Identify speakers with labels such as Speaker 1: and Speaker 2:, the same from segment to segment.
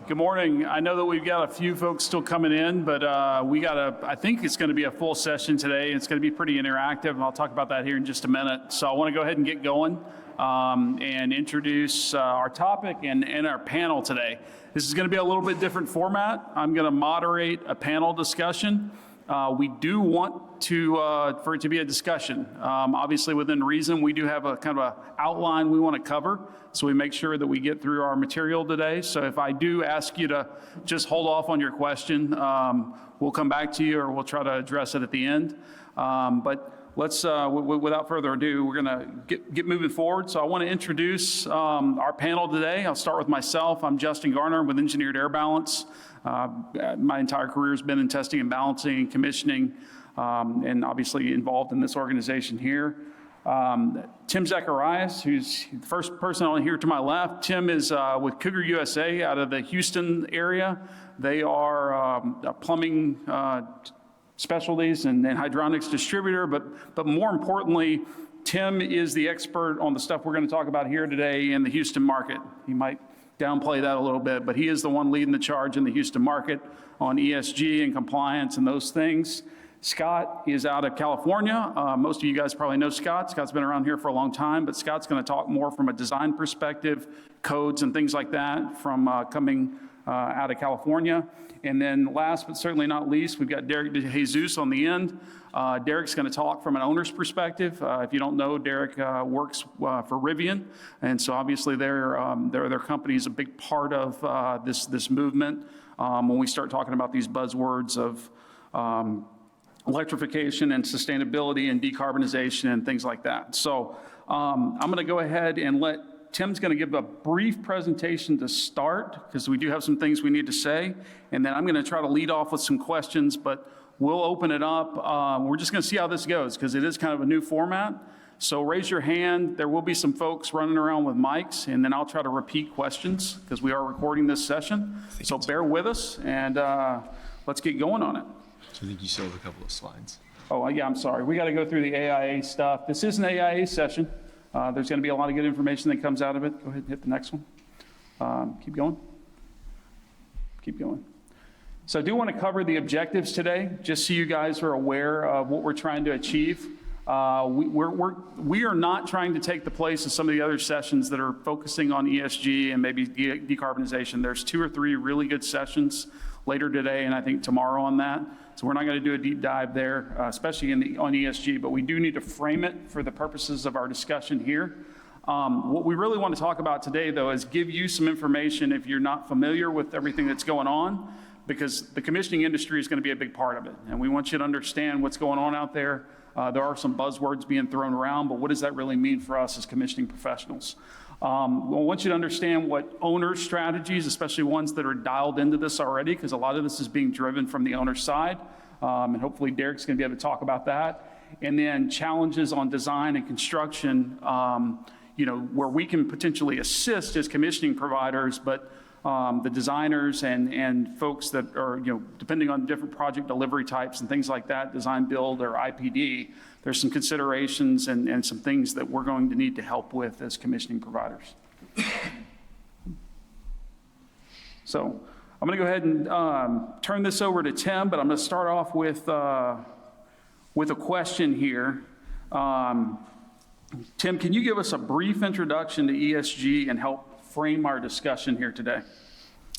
Speaker 1: Good morning. I know that we've got a few folks still coming in, but I think it's going to be a full session today. It's going to be pretty interactive, and I'll talk about that here in just a minute. So I want to go ahead and get going and introduce our topic and our panel today. This is going to be a little bit different format. I'm going to moderate a panel discussion. We do want for it to be a discussion. Obviously, within reason, we do have a kind of an outline we want to cover, so we make sure that we get through our material today. So if I do ask you to just hold off on your question, we'll come back to you, or we'll try to address it at the end. But let's, without further ado, we're going to get moving forward. So I want to introduce our panel today. I'll start with myself. I'm Justin Garner with Engineered Air Balance. My entire career has been in testing and balancing and commissioning, and obviously involved in this organization here. Tim Zacharias, who's the first person on here to my left. Tim is with Cougar USA out of the Houston area. They are a plumbing specialties and hydronics distributor, but more importantly, Tim is the expert on the stuff we're going to talk about here today in the Houston market. He might downplay that a little bit, but he is the one leading the charge in the Houston market on ESG and compliance and those things. Scott is out of California. Most of you guys probably know Scott. Scott's been around here for a long time, but Scott's going to talk more from a design perspective, codes and things like that from coming out of California. And then last but certainly not least, we've got Derek DeJesus on the end. Derek's going to talk from an owner's perspective. If you don't know, Derek works for Rivian, and so obviously their company is a big part of this movement. When we start talking about these buzzwords of electrification and sustainability and decarbonization and things like that. So I'm going to go ahead and Tim's going to give a brief presentation to start, because we do have some things we need to say, and then I'm going to try to lead off with some questions, but we'll open it up. We're just going to see how this goes, because it is kind of a new format. So raise your hand. There will be some folks running around with mics, and then I'll try to repeat questions, because we are recording this session. So bear with us, and let's get going on it.
Speaker 2: So I think you still have a couple of slides.
Speaker 1: Oh, yeah, I'm sorry. We got to go through the AIA stuff. This is an AIA session. There's going to be a lot of good information that comes out of it. Go ahead and hit the next one. Keep going. Keep going. So I do want to cover the objectives today, just so you guys are aware of what we're trying to achieve. We are not trying to take the place of some of the other sessions that are focusing on ESG and maybe decarbonization. There's 2 or 3 really good sessions later today, and I think tomorrow on that. So we're not going to do a deep dive there, especially on ESG, but we do need to frame it for the purposes of our discussion here. What we really want to talk about today, though, is give you some information if you're not familiar with everything that's going on, because the commissioning industry is going to be a big part of it. And we want you to understand what's going on out there. There are some buzzwords being thrown around, but what does that really mean for us as commissioning professionals? I want you to understand what owner strategies, especially ones that are dialed into this already, because a lot of this is being driven from the owner side. And hopefully Derek's going to be able to talk about that. And then challenges on design and construction, where we can potentially assist as commissioning providers, but the designers and folks that are, depending on different project delivery types and things like that, design build or IPD, there's some considerations and some things that we're going to need to help with as commissioning providers. So I'm going to go ahead and turn this over to Tim, but I'm going to start off with a question here. Tim, can you give us a brief introduction to ESG and help frame our discussion here today?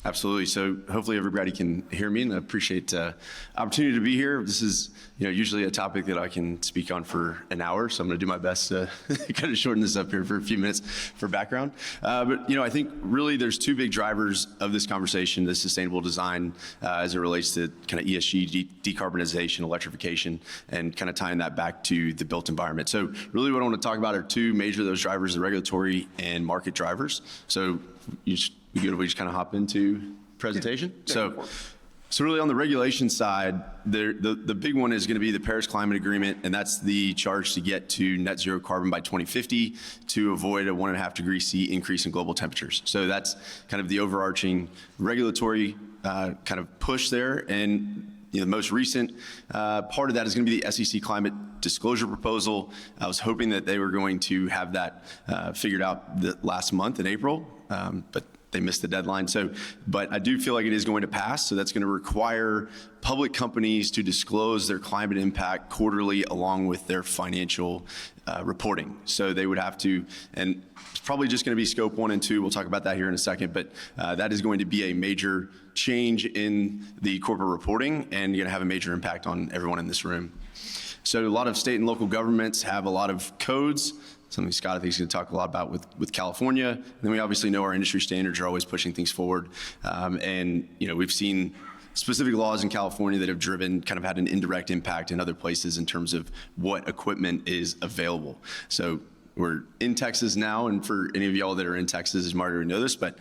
Speaker 2: Absolutely. So hopefully everybody can hear me, and I appreciate the opportunity to be here. This is usually a topic that I can speak on for an hour, so I'm going to do my best to kind of shorten this up here for a few minutes for background. But I think really there's 2 big drivers of this conversation: the sustainable design as it relates to kind of ESG, decarbonization, electrification, and kind of tying that back to the built environment. So really what I want to talk about are 2 major of those drivers: the regulatory and market drivers. So we just kind of hop into presentation.
Speaker 1: Yeah.
Speaker 2: So really on the regulation side, the big one is going to be the Paris Climate Agreement, and that's the charge to get to net zero carbon by 2050 to avoid a 1.5 degree C increase in global temperatures. So that's kind of the overarching regulatory kind of push there. And the most recent part of that is going to be the SEC climate disclosure proposal. I was hoping that they were going to have that figured out last month in April, but they missed the deadline. So, but I do feel like it is going to pass. So that's going to require public companies to disclose their climate impact quarterly along with their financial reporting. So they would have to, and it's probably just going to be scope 1 and 2. We'll talk about that here in a second, but that is going to be a major change in the corporate reporting and going to have a major impact on everyone in this room. So a lot of state and local governments have a lot of codes, something Scott I think is going to talk a lot about with California. And then we obviously know our industry standards are always pushing things forward. And we've seen specific laws in California that have kind of had an indirect impact in other places in terms of what equipment is available. So we're in Texas now, and for any of y'all that are in Texas, as Marty already know this, but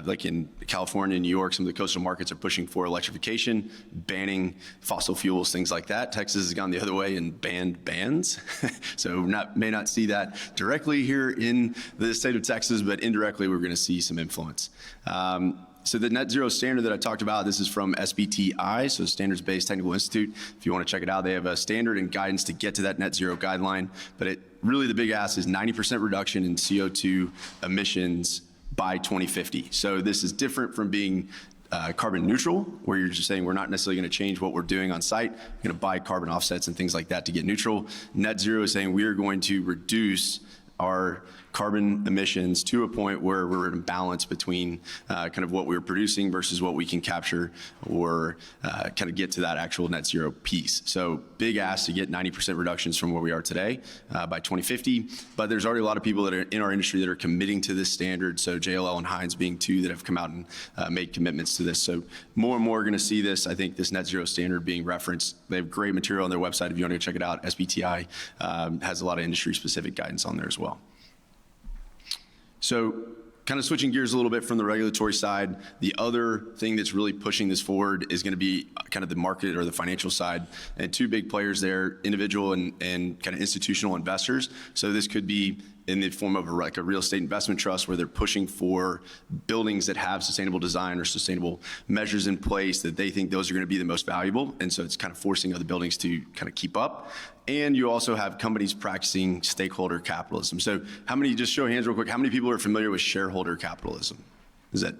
Speaker 2: like in California and New York, some of the coastal markets are pushing for electrification, banning fossil fuels, things like that. Texas has gone the other way and banned bans. So may not see that directly here in the state of Texas, but indirectly we're going to see some influence. So the net zero standard that I talked about, this is from SBTI, so Standards Based Technical Institute. If you want to check it out, they have a standard and guidance to get to that net zero guideline. But really the big ask is 90% reduction in CO2 emissions by 2050. So this is different from being carbon neutral, where you're just saying we're not necessarily going to change what we're doing on site. We're going to buy carbon offsets and things like that to get neutral. Net zero is saying we are going to reduce our carbon emissions to a point where we're in balance between kind of what we're producing versus what we can capture or kind of get to that actual net zero piece. So big ask to get 90% reductions from where we are today by 2050. But there's already a lot of people that are in our industry that are committing to this standard. So JLL and Hines being two that have come out and made commitments to this. So more and more are going to see this. I think this net zero standard being referenced. They have great material on their website. If you want to go check it out, SBTI has a lot of industry specific guidance on there as well. So kind of switching gears a little bit from the regulatory side, the other thing that's really pushing this forward is going to be kind of the market or the financial side. And two big players there, individual and kind of institutional investors. So this could be in the form of like a real estate investment trust where they're pushing for buildings that have sustainable design or sustainable measures in place that they think those are going to be the most valuable. And so it's kind of forcing other buildings to kind of keep up. And you also have companies practicing stakeholder capitalism. So how many, just show of hands real quick, how many people are familiar with shareholder capitalism? Is that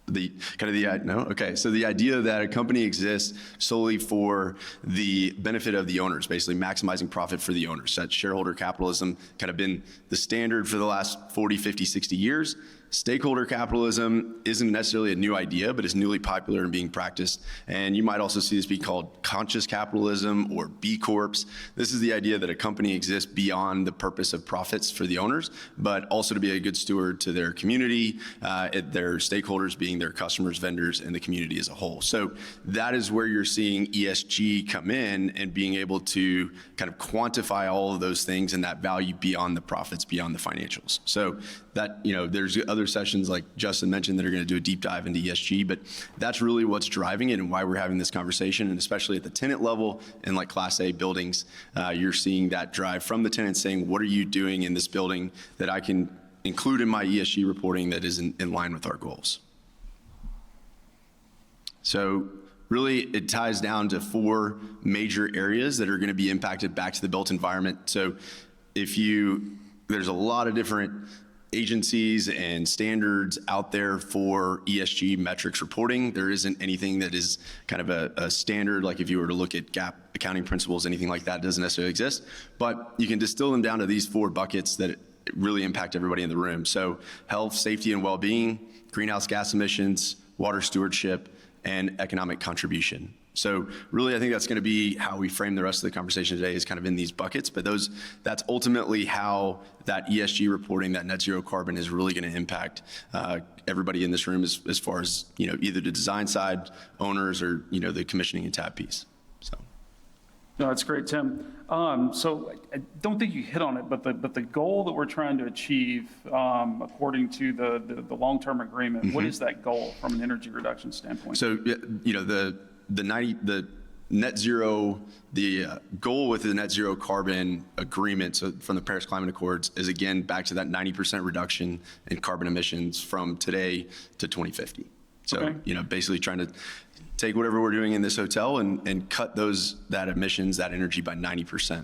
Speaker 2: no? Okay, so the idea that a company exists solely for the benefit of the owners, basically maximizing profit for the owners. That shareholder capitalism kind of been the standard for the last 40, 50, 60 years. Stakeholder capitalism isn't necessarily a new idea, but it's newly popular and being practiced. And you might also see this be called conscious capitalism or B Corps. This is the idea that a company exists beyond the purpose of profits for the owners, but also to be a good steward to their community, their stakeholders being their customers, vendors, and the community as a whole. So that is where you're seeing ESG come in and being able to kind of quantify all of those things and that value beyond the profits, beyond the financials. So that, there's other sessions like Justin mentioned that are going to do a deep dive into ESG, but that's really what's driving it and why we're having this conversation. And especially at the tenant level and like Class A buildings, you're seeing that drive from the tenants saying, what are you doing in this building that I can include in my ESG reporting that is in line with our goals? So really it ties down to 4 major areas that are going to be impacted back to the built environment. So there's a lot of different agencies and standards out there for ESG metrics reporting. There isn't anything that is kind of a standard, like if you were to look at GAAP accounting principles, anything like that doesn't necessarily exist. But you can distill them down to these 4 buckets that really impact everybody in the room. So health, safety, and well-being, greenhouse gas emissions, water stewardship, and economic contribution. So really, I think that's going to be how we frame the rest of the conversation today, is kind of in these buckets. But that's ultimately how that ESG reporting, that net zero carbon, is really going to impact everybody in this room as far as either the design side, owners, or the commissioning and tab piece. So.
Speaker 1: No, that's great, Tim. So I don't think you hit on it, but the goal that we're trying to achieve, according to the long-term agreement, mm-hmm. What is that goal from an energy reduction standpoint? So
Speaker 2: the net zero, the goal with the net zero carbon agreement, so from the Paris Climate Accords, is again back to that 90% reduction in carbon emissions from today to 2050. So okay. Basically trying to take whatever we're doing in this hotel and cut that emissions, that energy by 90%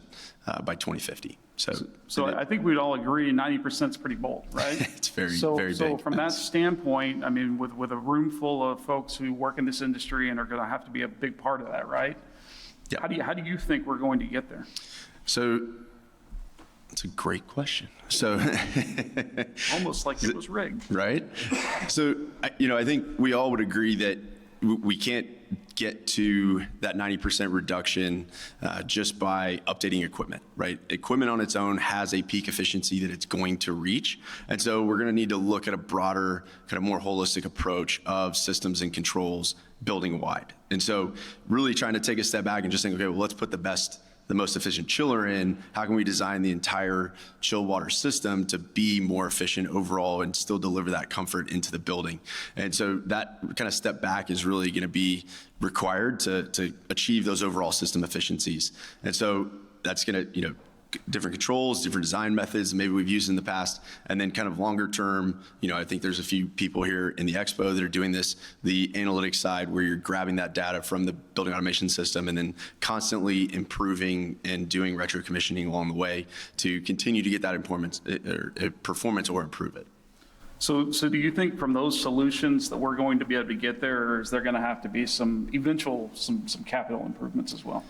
Speaker 2: by 2050.
Speaker 1: So I think we'd all agree 90% is pretty bold, right?
Speaker 2: It's very
Speaker 1: So
Speaker 2: big.
Speaker 1: from that standpoint, I mean, with a room full of folks who work in this industry and are going to have to be a big part of that, right?
Speaker 2: Yeah.
Speaker 1: How do you think we're going to get there?
Speaker 2: So it's a great question. So
Speaker 1: Almost like it was rigged.
Speaker 2: right? So, I think we all would agree that we can't get to that 90% reduction just by updating equipment, right? Equipment on its own has a peak efficiency that it's going to reach. And so we're going to need to look at a broader, kind of more holistic approach of systems and controls building wide. And so really trying to take a step back and just think, okay, well, let's put the most efficient chiller in. How can we design the entire chill water system to be more efficient overall and still deliver that comfort into the building? And so that kind of step back is really going to be required to achieve those overall system efficiencies. And so that's going to, different controls, different design methods maybe we've used in the past, and then kind of longer term, I think there's a few people here in the expo that are doing this, the analytics side where you're grabbing that data from the building automation system and then constantly improving and doing retro commissioning along the way to continue to get that performance or improve it.
Speaker 1: So do you think from those solutions that we're going to be able to get there, or is there going to have to be some capital improvements as well?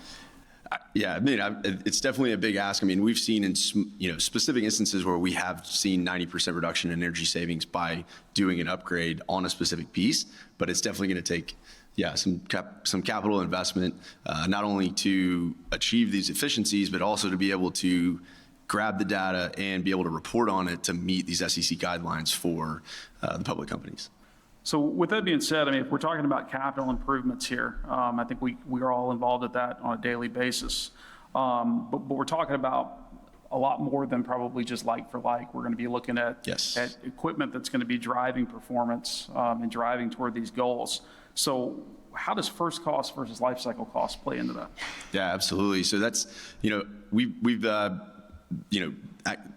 Speaker 2: Yeah, I mean, it's definitely a big ask. I mean, we've seen in specific instances where we have seen 90% reduction in energy savings by doing an upgrade on a specific piece, but it's definitely going to take, some capital investment, not only to achieve these efficiencies, but also to be able to grab the data and be able to report on it to meet these SEC guidelines for the public companies.
Speaker 1: So with that being said, I mean, if we're talking about capital improvements here, I think we are all involved at that on a daily basis. But we're talking about a lot more than probably just like for like. We're going to be looking at equipment that's going to be driving performance and driving toward these goals. So how does first cost versus life cycle cost play into that?
Speaker 2: Yeah, absolutely. So that's, we've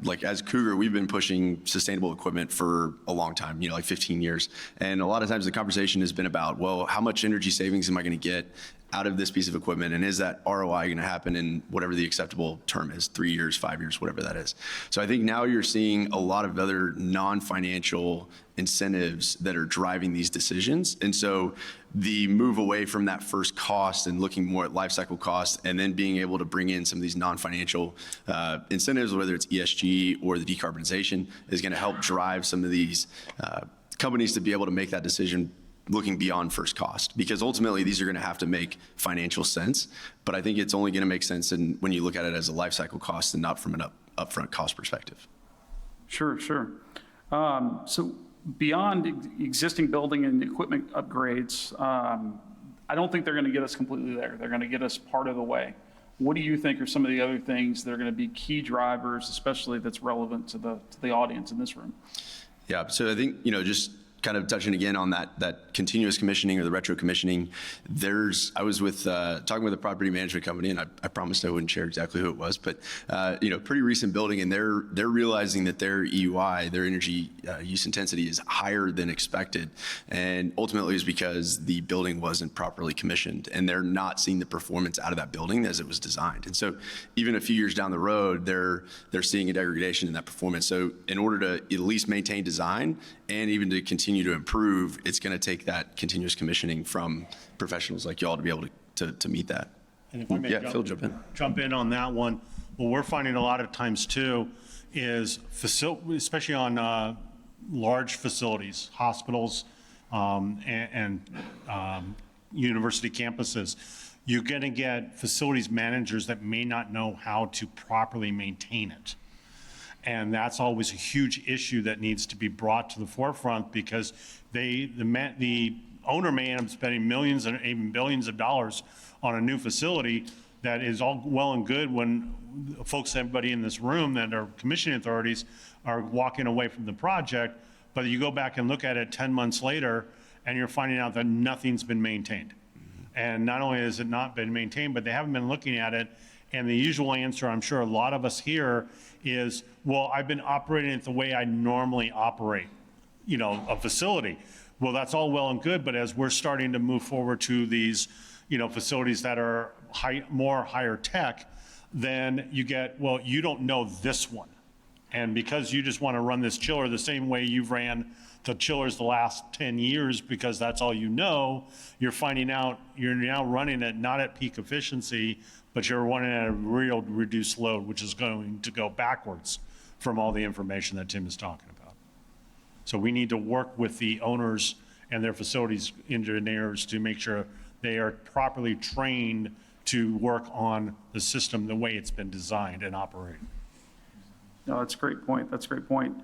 Speaker 2: like as Cougar, we've been pushing sustainable equipment for a long time, like 15 years. And a lot of times the conversation has been about, well, how much energy savings am I going to get out of this piece of equipment? And is that ROI going to happen in whatever the acceptable term is, 3 years, 5 years, whatever that is? So I think now you're seeing a lot of other non-financial incentives that are driving these decisions. And so the move away from that first cost and looking more at life cycle costs and then being able to bring in some of these non-financial incentives, whether it's ESG or the decarbonization, is going to help drive some of these companies to be able to make that decision looking beyond first cost, because ultimately these are going to have to make financial sense. But I think it's only going to make sense when you look at it as a life cycle cost and not from an upfront cost perspective.
Speaker 1: Sure. So beyond existing building and equipment upgrades, I don't think they're going to get us completely there. They're going to get us part of the way. What do you think are some of the other things that are going to be key drivers, especially that's relevant to the audience in this room?
Speaker 2: Yeah, so I think, just kind of touching again on that continuous commissioning or the retro commissioning, I was talking with a property management company, and I promised I wouldn't share exactly who it was, but pretty recent building, and they're realizing that their EUI, their energy use intensity, is higher than expected, and ultimately is because the building wasn't properly commissioned, and they're not seeing the performance out of that building as it was designed. And so even a few years down the road, they're seeing a degradation in that performance. So in order to at least maintain design and even to continue to improve, it's going to take that continuous commissioning from professionals like y'all to be able to meet that.
Speaker 3: And if I may
Speaker 2: Phil,
Speaker 3: jump in on that one. What we're finding a lot of times too is especially on large facilities, hospitals, and university campuses, you're going to get facilities managers that may not know how to properly maintain it. And that's always a huge issue that needs to be brought to the forefront, because the owner may end up spending millions and even billions of dollars on a new facility that is all well and good when everybody in this room that are commissioning authorities are walking away from the project, but you go back and look at it 10 months later and you're finding out that nothing's been maintained. And not only has it not been maintained, but they haven't been looking at it. And the usual answer, I'm sure a lot of us hear, is, well, I've been operating it the way I normally operate, a facility. Well, that's all well and good, but as we're starting to move forward to these, facilities that are higher tech, then you get, well, you don't know this one. And because you just want to run this chiller the same way you've ran the chillers the last 10 years because that's all you know, you're finding out you're now running it not at peak efficiency, but you're running at a real reduced load, which is going to go backwards from all the information that Tim is talking about. So we need to work with the owners and their facilities engineers to make sure they are properly trained to work on the system the way it's been designed and operated.
Speaker 1: No, that's a great point. That's a great point.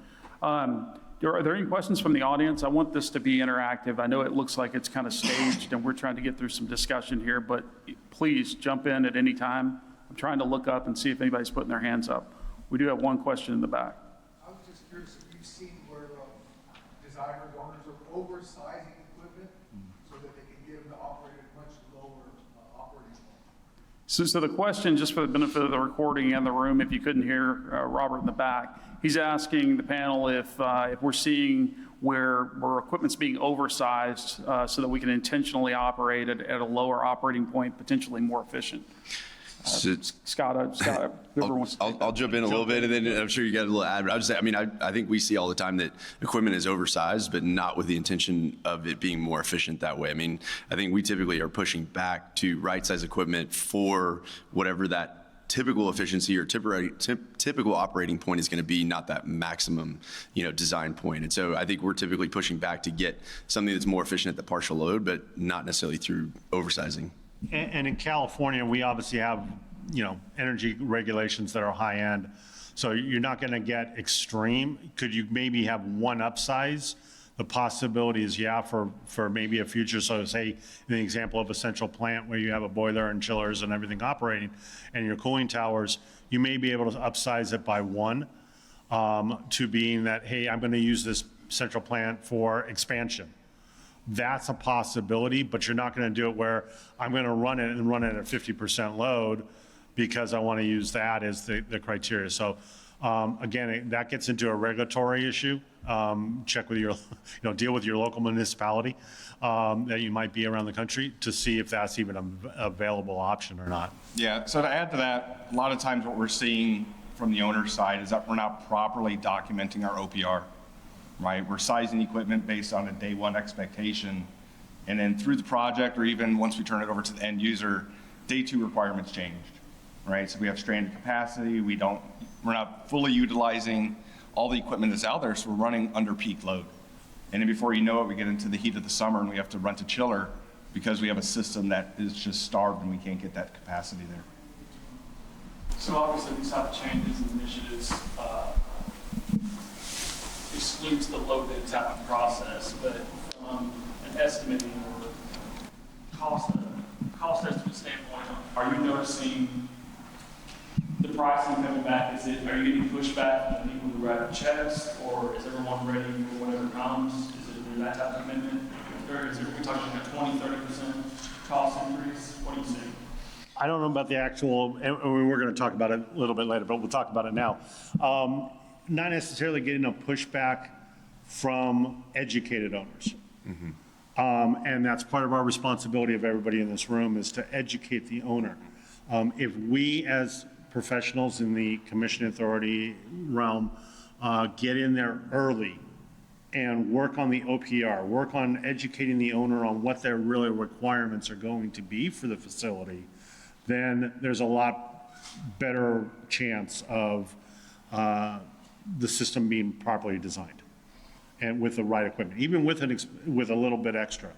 Speaker 1: Are there any questions from the audience? I want this to be interactive. I know it looks like it's kind of staged and we're trying to get through some discussion here, but please jump in at any time. I'm trying to look up and see if anybody's putting their hands up. We do have one question in the back.
Speaker 4: I was just curious if you've seen where designers, owners are oversizing equipment so that they can get them to operate at much lower operating point.
Speaker 1: So the question, just for the benefit of the recording and the room, if you couldn't hear Robert in the back, he's asking the panel if we're seeing where equipment's being oversized so that we can intentionally operate it at a lower operating point, potentially more efficient. Scott, whoever wants to.
Speaker 2: I'll jump in a little bit, and then I'm sure you got a little add. But I would say, I mean, I think we see all the time that equipment is oversized, but not with the intention of it being more efficient that way. I mean, I think we typically are pushing back to right-size equipment for whatever that typical efficiency or typical operating point is going to be, not that maximum, design point. And so I think we're typically pushing back to get something that's more efficient at the partial load, but not necessarily through oversizing.
Speaker 3: And in California, we obviously have, energy regulations that are high end. So you're not going to get extreme. Could you maybe have one upsize? The possibility is, for maybe a future. So say in the example of a central plant where you have a boiler and chillers and everything operating and your cooling towers, you may be able to upsize it by one to being that, hey, I'm going to use this central plant for expansion. That's a possibility, but you're not going to do it where I'm going to run it at 50% load because I want to use that as the criteria. So again, that gets into a regulatory issue. Check with your, deal with your local municipality that you might be around the country to see if that's even an available option or not.
Speaker 5: Yeah, so to add to that, a lot of times what we're seeing from the owner's side is that we're not properly documenting our OPR. Right, we're sizing equipment based on a day one expectation, and then through the project, or even once we turn it over to the end user, day two requirements changed. Right, so we have stranded capacity. We're not fully utilizing all the equipment that's out there, so we're running under peak load. And then before you know it, we get into the heat of the summer, and we have to rent a chiller because we have a system that is just starved, and we can't get that capacity there.
Speaker 1: So obviously these type of changes and initiatives excludes the low bid type of process, but from an estimating or cost estimate standpoint, are you noticing the pricing coming back? Are you getting pushback from the people who write the checks, or is everyone ready for whatever comes? Is it that type of commitment? Or are we talking about 20-30% cost increase? What do you see?
Speaker 3: I don't know about the actual, and we're going to talk about it a little bit later, but we'll talk about it now. Not necessarily getting a pushback from educated owners. And that's part of our responsibility of everybody in this room is to educate the owner. If we as professionals in the commission authority realm get in there early and work on the OPR, work on educating the owner on what their really requirements are going to be for the facility, then there's a lot better chance of the system being properly designed and with the right equipment, even with a little bit extra.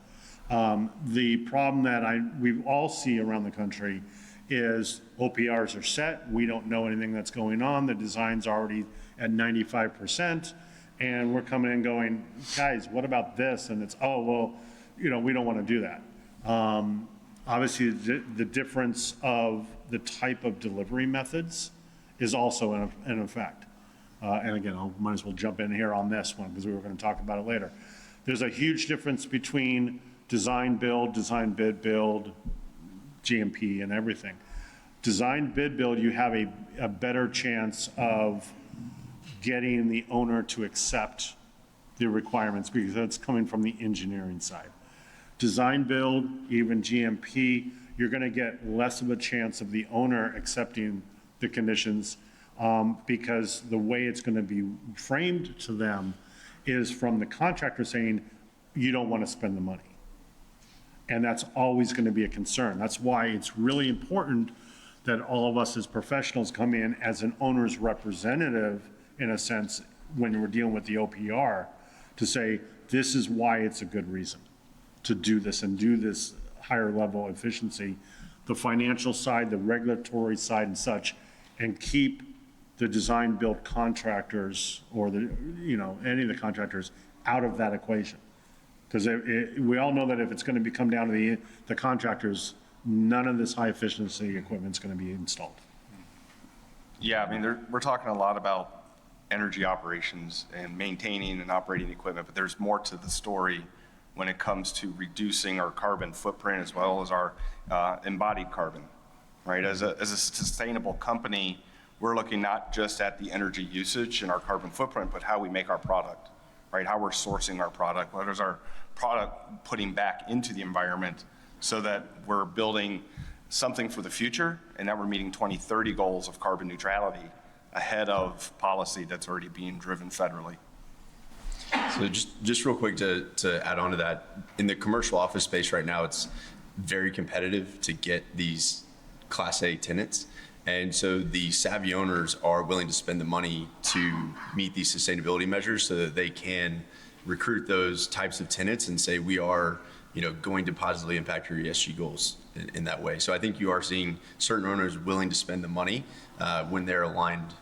Speaker 3: The problem that we all see around the country is OPRs are set. We don't know anything that's going on. The design's already at 95%. And we're coming in going, guys, what about this? And it's, oh, well, we don't want to do that. Obviously, the difference of the type of delivery methods is also in effect. And again, I might as well jump in here on this one because we were going to talk about it later. There's a huge difference between design bid build, GMP and everything. Design bid build, you have a better chance of getting the owner to accept the requirements because that's coming from the engineering side. Design build, even GMP, you're going to get less of a chance of the owner accepting the conditions, because the way it's going to be framed to them is from the contractor saying, you don't want to spend the money. And that's always going to be a concern. That's why it's really important that all of us as professionals come in as an owner's representative, in a sense, when we're dealing with the OPR, to say, this is why it's a good reason to do this and do this higher level efficiency, the financial side, the regulatory side and such, and keep the design build contractors or the, any of the contractors out of that equation. Because we all know that if it's going to come down to the contractors, none of this high efficiency equipment is going to be installed.
Speaker 5: Yeah, I mean, we're talking a lot about energy operations and maintaining and operating equipment, but there's more to the story when it comes to reducing our carbon footprint as well as our embodied carbon, right? As a sustainable company, we're looking not just at the energy usage and our carbon footprint, but how we make our product, right? How we're sourcing our product, what is our product putting back into the environment so that we're building something for the future and that we're meeting 2030 goals of carbon neutrality ahead of policy that's already being driven federally.
Speaker 2: So just real quick to add on to that, in the commercial office space right now, it's very competitive to get these Class A tenants. And so the savvy owners are willing to spend the money to meet these sustainability measures so that they can recruit those types of tenants and say, we are going to positively impact your ESG goals in that way. So I think you are seeing certain owners willing to spend the money when they're aligned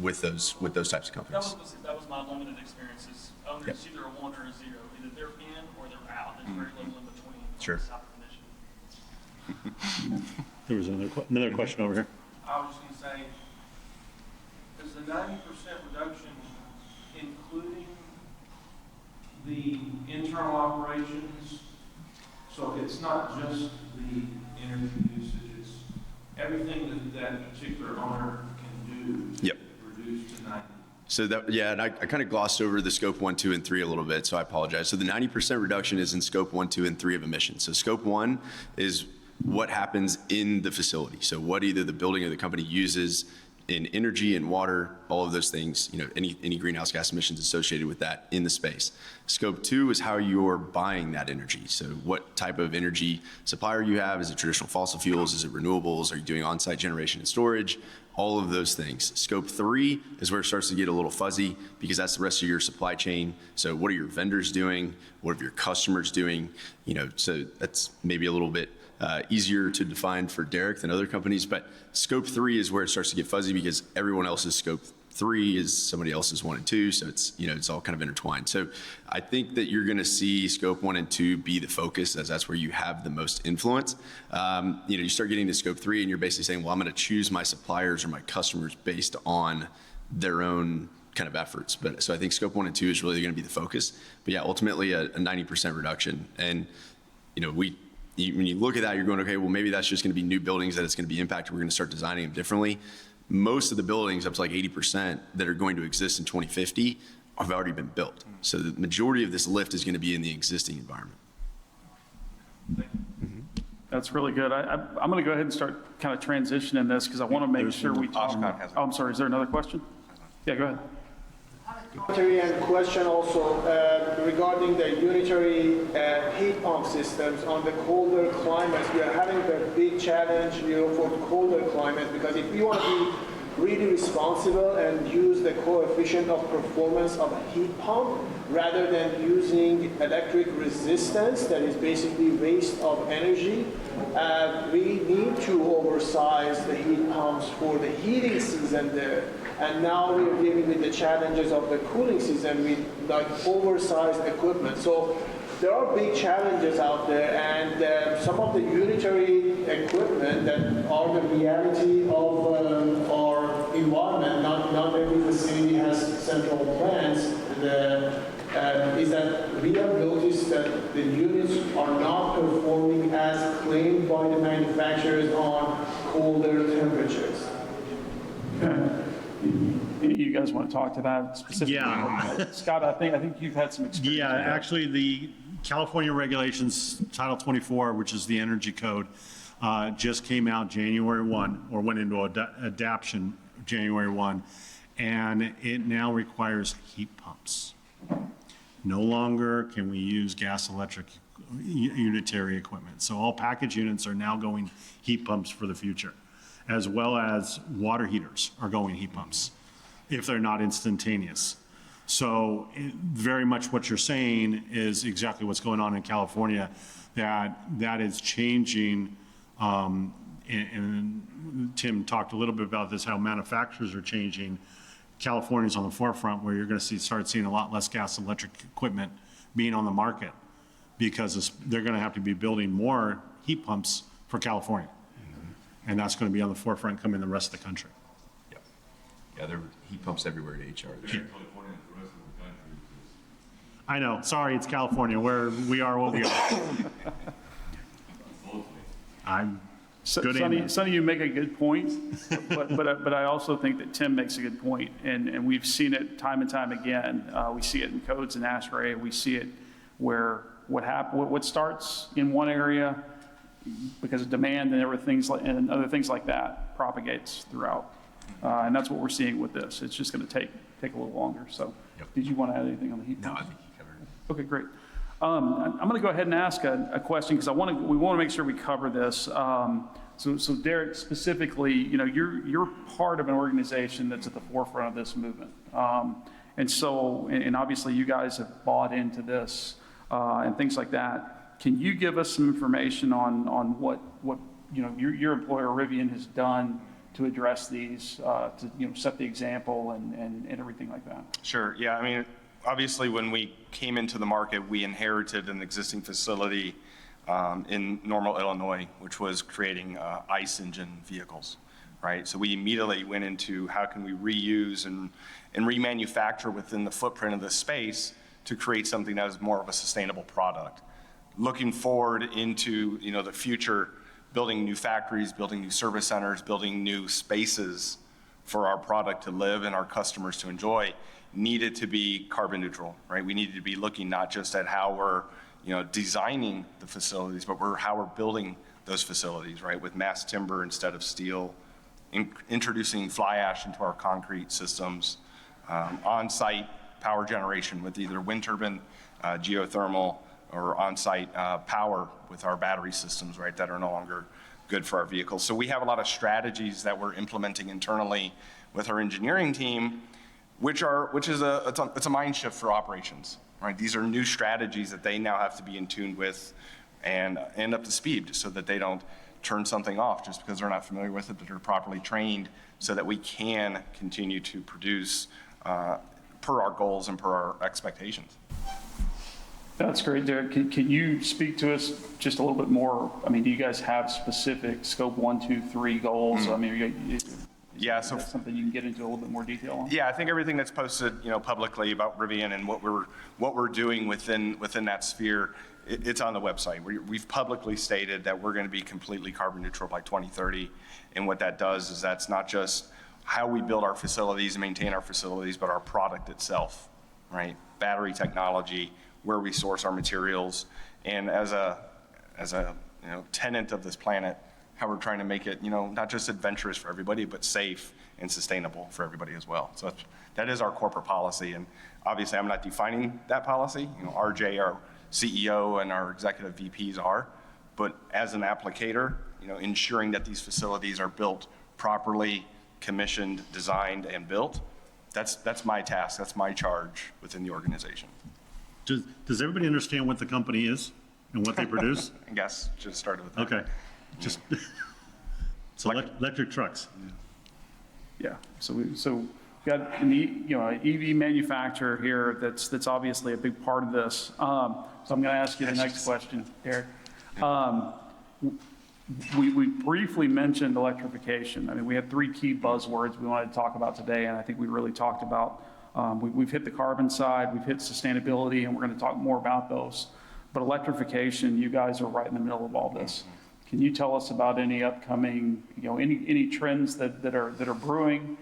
Speaker 2: with those types of companies.
Speaker 6: That was my limited experiences. Owners,
Speaker 2: Yep.
Speaker 6: either a 1 or a 0. Either they're in or they're out. There's very little in between.
Speaker 2: Sure.
Speaker 6: South Initiative.
Speaker 3: There was another question over here.
Speaker 7: I was just going to say, is the 90% reduction including the internal operations? So it's not just the energy usage, it's everything that particular owner can do to
Speaker 2: Yep.
Speaker 7: reduce to 90%.
Speaker 2: So that, yeah, and I kind of glossed over the scope 1, 2, and 3 a little bit, so I apologize. So the 90% reduction is in scope 1, 2, and 3 of emissions. So scope 1 is what happens in the facility. So what either the building or the company uses in energy and water, all of those things, any greenhouse gas emissions associated with that in the space. Scope 2 is how you're buying that energy. So what type of energy supplier you have. Is it traditional fossil fuels? Is it renewables? Are you doing on-site generation and storage? All of those things. Scope 3 is where it starts to get a little fuzzy because that's the rest of your supply chain. So what are your vendors doing? What are your customers doing? So that's maybe a little bit easier to define for Derek than other companies, but scope 3 is where it starts to get fuzzy because everyone else's scope 3 is somebody else's 1 and 2, so it's all kind of intertwined. So I think that you're going to see scope 1 and 2 be the focus, as that's where you have the most influence. You start getting to scope 3 and you're basically saying, well, I'm going to choose my suppliers or my customers based on their own kind of efforts. But so I think scope 1 and 2 is really going to be the focus. But yeah, ultimately a 90% reduction. And when you look at that, you're going, okay, well, maybe that's just going to be new buildings that it's going to be impacted. We're going to start designing them differently. Most of the buildings, up to like 80%, that are going to exist in 2050 have already been built. So the majority of this lift is going to be in the existing environment.
Speaker 1: That's really good. I'm going to go ahead and start kind of transitioning this because I want to make sure we talk.
Speaker 5: Oshkosh has a-
Speaker 1: Oh, I'm sorry. Is there another question? Yeah, go ahead.
Speaker 8: Commentary and question also regarding the unitary heat pump systems on the colder climates. We are having a big challenge, for colder climates, because if we want to be really responsible and use the coefficient of performance of a heat pump rather than using electric resistance, that is basically waste of energy, we need to oversize the heat pumps for the heating season there. And now we are dealing with the challenges of the cooling season with like oversized equipment. So there are big challenges out there, and some of the unitary equipment that are the reality of our environment. Not every facility has central plants. Is that we have noticed that the units are not performing as claimed by the manufacturers on colder temperatures.
Speaker 1: Okay. You guys want to talk to that specifically?
Speaker 3: Yeah.
Speaker 1: Scott, I think you've had some experience.
Speaker 3: Yeah,
Speaker 1: with that.
Speaker 3: actually, the California regulations, Title 24, which is the energy code, just came out January 1, or went into adaption January 1, and it now requires heat pumps. No longer can we use gas electric unitary equipment. So all package units are now going heat pumps for the future, as well as water heaters are going heat pumps if they're not instantaneous. So very much what you're saying is exactly what's going on in California, that is changing. And Tim talked a little bit about this, how manufacturers are changing. California's on the forefront where you're going to start seeing a lot less gas electric equipment being on the market, because they're going to have to be building more heat pumps for California. And that's going to be on the forefront coming the rest of the country.
Speaker 9: Yep. Yeah, there are heat pumps everywhere at HR.
Speaker 3: I know, sorry, it's California, where we are what we are. I'm good in
Speaker 1: Sonny, you make a good point, but I also think that Tim makes a good point, and we've seen it time and time again. We see it in codes and ASHRAE. We see it where what starts in one area because of demand and other things like that propagates throughout, and that's what we're seeing with this. It's just going to take a little longer. So,
Speaker 9: Yep.
Speaker 1: Did you want to add anything on the heat
Speaker 9: No,
Speaker 1: pumps?
Speaker 9: I think you covered it.
Speaker 1: Okay, great. I'm going to go ahead and ask a question because we want to make sure we cover this. So Derek, specifically, you're part of an organization that's at the forefront of this movement, and obviously you guys have bought into this and things like that. Can you give us some information on what your employer Rivian has done to address these, to set the example and everything like that?
Speaker 5: Sure, yeah, I mean, obviously, when we came into the market, we inherited an existing facility in Normal, Illinois, which was creating ICE engine vehicles, right? So we immediately went into how can we reuse and remanufacture within the footprint of this space to create something that is more of a sustainable product. Looking forward into the future, building new factories, building new service centers, building new spaces for our product to live and our customers to enjoy, needed to be carbon neutral, right? We needed to be looking not just at how we're designing the facilities, but how we're building those facilities, right? With mass timber instead of steel, introducing fly ash into our concrete systems, on-site power generation with either wind turbine, geothermal, or on-site power with our battery systems, right, that are no longer good for our vehicles. So we have a lot of strategies that we're implementing internally with our engineering team, which is a mind shift for operations, right? These are new strategies that they now have to be in tune with and up to speed so that they don't turn something off just because they're not familiar with it, but they're properly trained so that we can continue to produce per our goals and per our expectations.
Speaker 1: That's great, Derek. Can you speak to us just a little bit more? I mean, do you guys have specific scope 1, 2, 3 goals? I mean,
Speaker 5: yeah, so
Speaker 1: that's something you can get into a little bit more detail on.
Speaker 5: Yeah, I think everything that's posted, publicly about Rivian and what we're doing within that sphere, it's on the website. We've publicly stated that we're going to be completely carbon neutral by 2030, and what that does is that's not just how we build our facilities and maintain our facilities, but our product itself, right? Battery technology, where we source our materials, and as a tenant of this planet, how we're trying to make it, not just adventurous for everybody, but safe and sustainable for everybody as well. So that is our corporate policy, and obviously I'm not defining that policy. RJ, our CEO, and our executive VPs are, but as an applicator, ensuring that these facilities are built properly, commissioned, designed, and built, that's my task, that's my charge within the organization.
Speaker 3: Does everybody understand what the company is and what they produce?
Speaker 5: I guess just started with that.
Speaker 3: Okay, so electric trucks.
Speaker 1: Yeah. So we've got an EV manufacturer here that's obviously a big part of this. So I'm going to ask you the next question, Derek. We briefly mentioned electrification. I mean, we had 3 key buzzwords we wanted to talk about today, and I think we really talked about. We've hit the carbon side, we've hit sustainability, and we're going to talk more about those. But electrification, you guys are right in the middle of all this. Can you tell us about any upcoming, any trends that are brewing,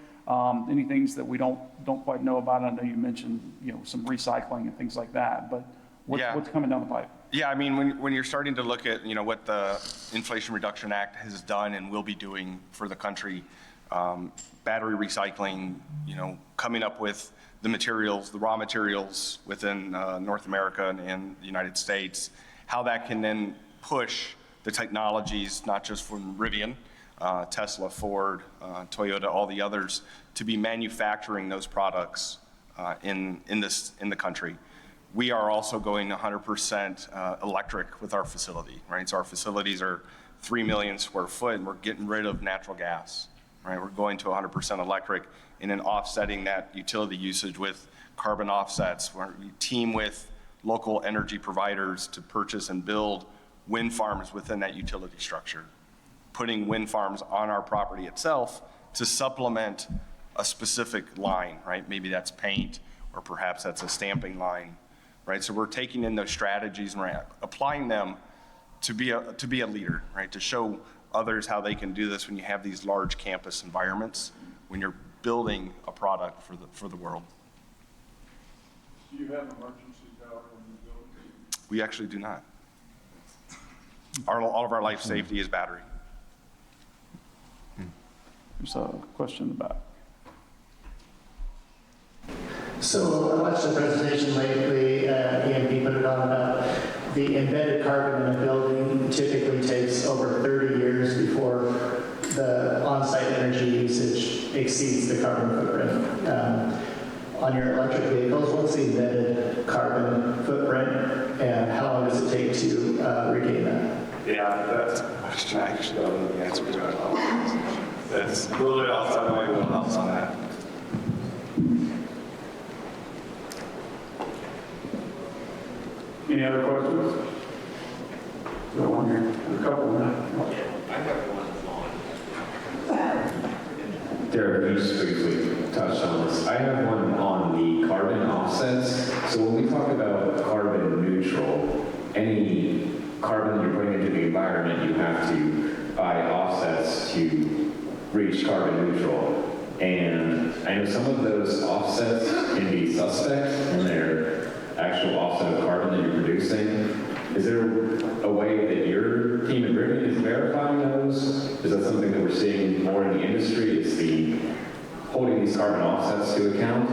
Speaker 1: any things that we don't quite know about? I know you mentioned, some recycling and things like that, but what's coming down the pipe?
Speaker 5: Yeah, I mean, when you're starting to look at, what the Inflation Reduction Act has done and will be doing for the country, battery recycling, coming up with the materials, the raw materials within North America and the United States, how that can then push the technologies, not just from Rivian, Tesla, Ford, Toyota, all the others, to be manufacturing those products in the country. We are also going 100% electric with our facility, right? So our facilities are 3 million square foot, and we're getting rid of natural gas, right? We're going to 100% electric and then offsetting that utility usage with carbon offsets. We team with local energy providers to purchase and build wind farms within that utility structure, putting wind farms on our property itself to supplement a specific line, right? Maybe that's paint, or perhaps that's a stamping line, right? So we're taking in those strategies and we're applying them to be a leader, right? To show others how they can do this when you have these large campus environments, when you're building a product for the world.
Speaker 1: Do you have emergency power in the building?
Speaker 5: We actually do not. All of our life safety is battery.
Speaker 1: There's a question in the back.
Speaker 10: So I watched the presentation lately, EMP put it on about the embedded carbon in a building typically takes over 30 years before the on-site energy usage exceeds the carbon footprint. On your electric vehicles, what's the embedded carbon footprint and how long does it take to regain that?
Speaker 5: Yeah, that's a question I actually don't know the answer to at all. That's a little bit outside my wheelhouse on that.
Speaker 1: Any other questions? Got one here, a couple now.
Speaker 11: Derek, you just briefly touched on this. I have one on the carbon offsets. So when we talk about carbon neutral, any carbon that you're putting into the environment, you have to buy offsets to reach carbon neutral. And I know some of those offsets can be suspect in their actual offset of carbon that you're producing. Is there a way that your team at Rivian is verifying those? Is that something that we're seeing more in the industry? Is the holding these carbon offsets to account?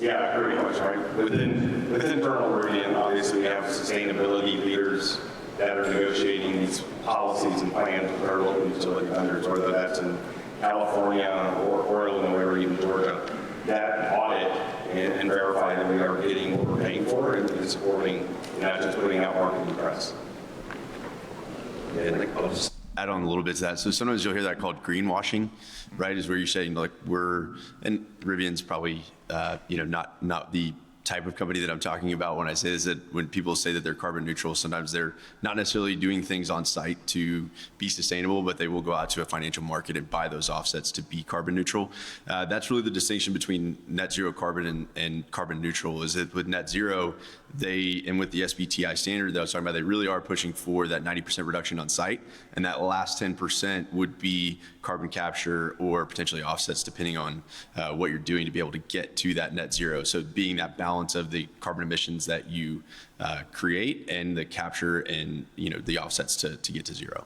Speaker 5: Yeah, pretty much, right? Within internal Rivian, obviously we have sustainability leaders that are negotiating these policies and plans with our local utility vendors, whether that's in California or Illinois or even Georgia, that audit and verify that we are getting what we're paying for and supporting, not just putting out marketing press.
Speaker 2: And I'll just add on a little bit to that. So sometimes you'll hear that called greenwashing, right? Is where you're saying like and Rivian's probably, not the type of company that I'm talking about when I say this, that when people say that they're carbon neutral, sometimes they're not necessarily doing things on site to be sustainable, but they will go out to a financial market and buy those offsets to be carbon neutral. That's really the distinction between net zero carbon and carbon neutral, is that with net zero, and with the SBTI standard that I was talking about, they really are pushing for that 90% reduction on site. And that last 10% would be carbon capture or potentially offsets depending on what you're doing to be able to get to that net zero. So being that balance of the carbon emissions that you create and the capture and the offsets to get to zero.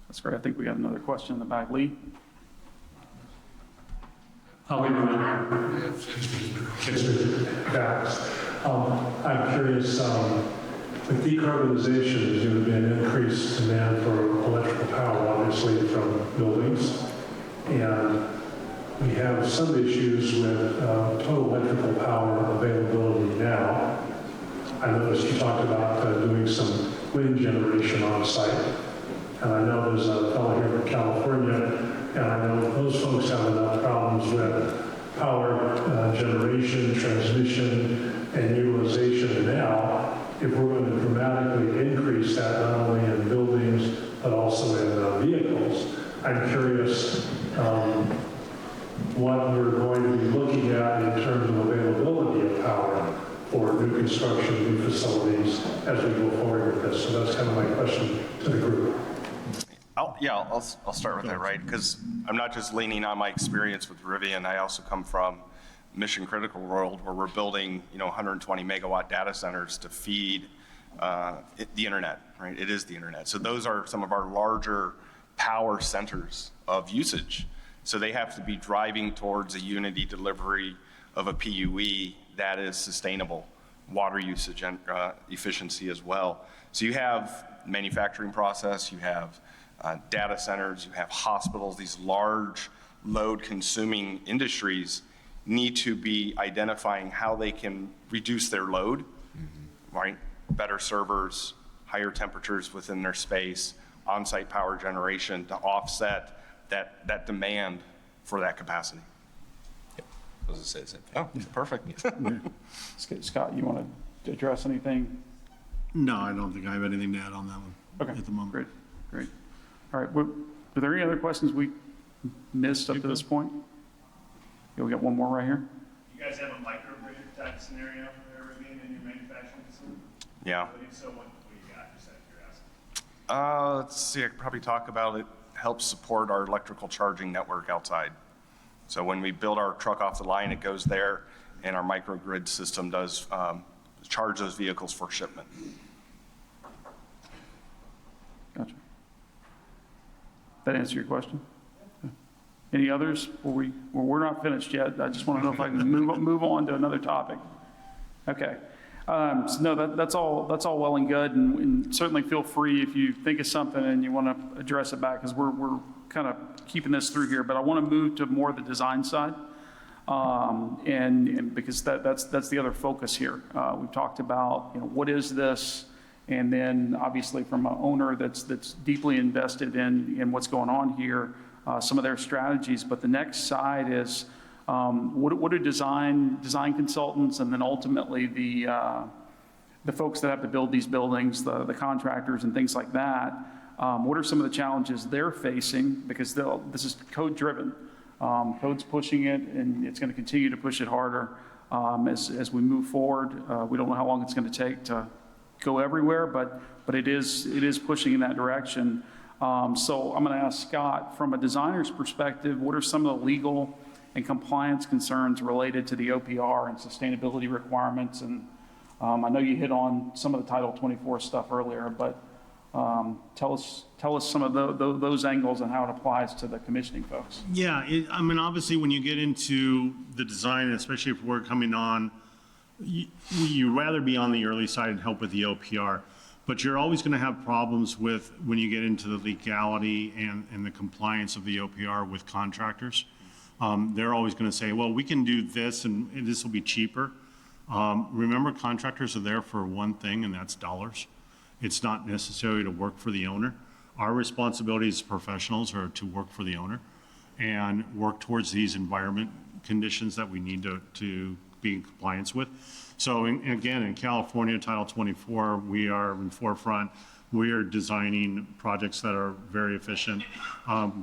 Speaker 1: That's great. I think we got another question in the back. Lee?
Speaker 12: I'm curious, with decarbonization, there's going to be an increased demand for electrical power, obviously, from buildings. And we have some issues with total electrical power availability now. I noticed you talked about doing some wind generation on site. And I know there's a fellow here from California, and I know those folks have enough problems with power generation, transmission, and utilization now. If we're going to dramatically increase that, not only in buildings, but also in vehicles, I'm curious what we're going to be looking at in terms of availability of power for new construction, new facilities as we go forward with this. So that's kind of my question to the group.
Speaker 5: I'll start with that, right? Because I'm not just leaning on my experience with Rivian. I also come from mission critical world where we're building, 120 megawatt data centers to feed the internet, right? It is the internet. So those are some of our larger power centers of usage. So they have to be driving towards a unity delivery of a PUE that is sustainable, water usage and efficiency as well. So you have manufacturing process, you have data centers, you have hospitals, these large load consuming industries need to be identifying how they can reduce their load, right? Better servers, higher temperatures within their space, on-site power generation to offset that demand for that capacity.
Speaker 9: I was gonna say the same thing.
Speaker 5: Oh, perfect.
Speaker 1: Scott, you want to address anything?
Speaker 3: No, I don't think I have anything to add on that one
Speaker 1: Okay,
Speaker 3: at the moment.
Speaker 1: great. All right, are there any other questions we missed up to this point? Yeah, we got one more right here.
Speaker 6: You guys have a microgrid type scenario for Caribbean in your manufacturing facility?
Speaker 5: Yeah.
Speaker 6: But if so, what do you got, just out of curiosity?
Speaker 5: Let's see, I could probably talk about it. Helps support our electrical charging network outside. So when we build our truck off the line, it goes there, and our microgrid system does charge those vehicles for shipment.
Speaker 1: Gotcha. That answer your question? Any others? We're not finished yet. I just want to know if I can move on to another topic. Okay. So no, that's all well and good, and certainly feel free if you think of something and you want to address it back, because we're kind of keeping this through here. But I want to move to more the design side, and because that's the other focus here. We've talked about what is this, and then obviously from an owner that's deeply invested in what's going on here, some of their strategies. But the next side is what do design consultants, and then ultimately the folks that have to build these buildings, the contractors and things like that, what are some of the challenges they're facing? Because this is code driven. Code's pushing it, and it's going to continue to push it harder as we move forward. We don't know how long it's going to take to go everywhere, but it is pushing in that direction. So I'm going to ask Scott, from a designer's perspective, what are some of the legal and compliance concerns related to the OPR and sustainability requirements? And I know you hit on some of the Title 24 stuff earlier, but tell us some of those angles and how it applies to the commissioning folks.
Speaker 3: Yeah, I mean, obviously, when you get into the design, especially if we're coming on, you'd rather be on the early side and help with the OPR. But you're always going to have problems with when you get into the legality and the compliance of the OPR with contractors. They're always going to say, well, we can do this and this will be cheaper. Remember, contractors are there for one thing, and that's dollars. It's not necessarily to work for the owner. Our responsibility as professionals are to work for the owner and work towards these environment conditions that we need to be in compliance with. So again, in California, Title 24, we are in forefront. We are designing projects that are very efficient.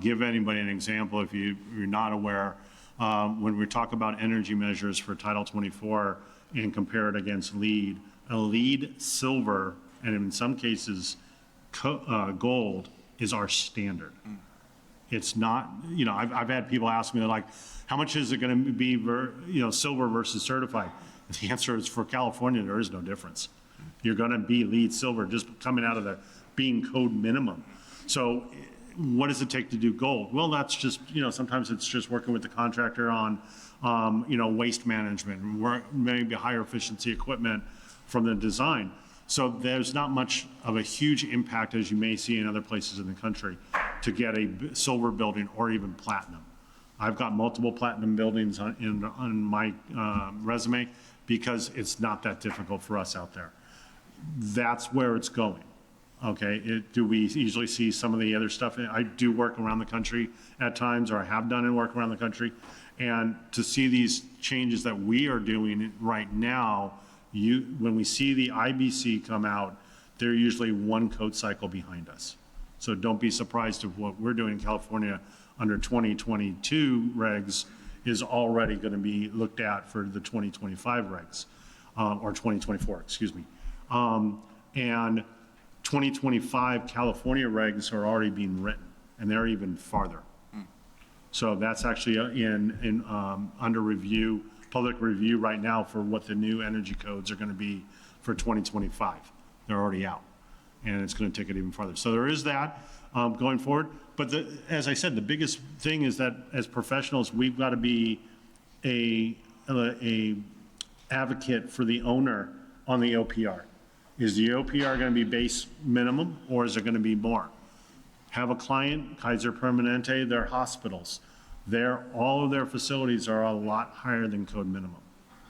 Speaker 3: Give anybody an example if you're not aware. When we talk about energy measures for Title 24 and compare it against LEED, a LEED silver, and in some cases gold, is our standard. It's not, I've had people ask me, they're like, how much is it going to be, silver versus certified? The answer is, for California, there is no difference. You're going to be LEED silver just coming out of the being code minimum. So what does it take to do gold? Well, that's just, sometimes it's just working with the contractor on, waste management, maybe higher efficiency equipment from the design. So there's not much of a huge impact, as you may see in other places in the country, to get a silver building or even platinum. I've got multiple platinum buildings on my resume because it's not that difficult for us out there. That's where it's going. Okay, do we usually see some of the other stuff? I do work around the country at times, or I have done and work around the country. And to see these changes that we are doing right now, when we see the IBC come out, they're usually one code cycle behind us. So don't be surprised if what we're doing in California under 2022 regs is already going to be looked at for the 2025 regs, or 2024, excuse me. And 2025 California regs are already being written, and they're even farther. So that's actually under review public review right now for what the new energy codes are going to be for 2025. They're already out, and it's going to take it even farther. So there is that going forward. But as I said, the biggest thing is that as professionals, we've got to be a advocate for the owner on the OPR. Is the OPR going to be base minimum, or is it going to be more? Have a client, Kaiser Permanente, their hospitals. All of their facilities are a lot higher than code minimum,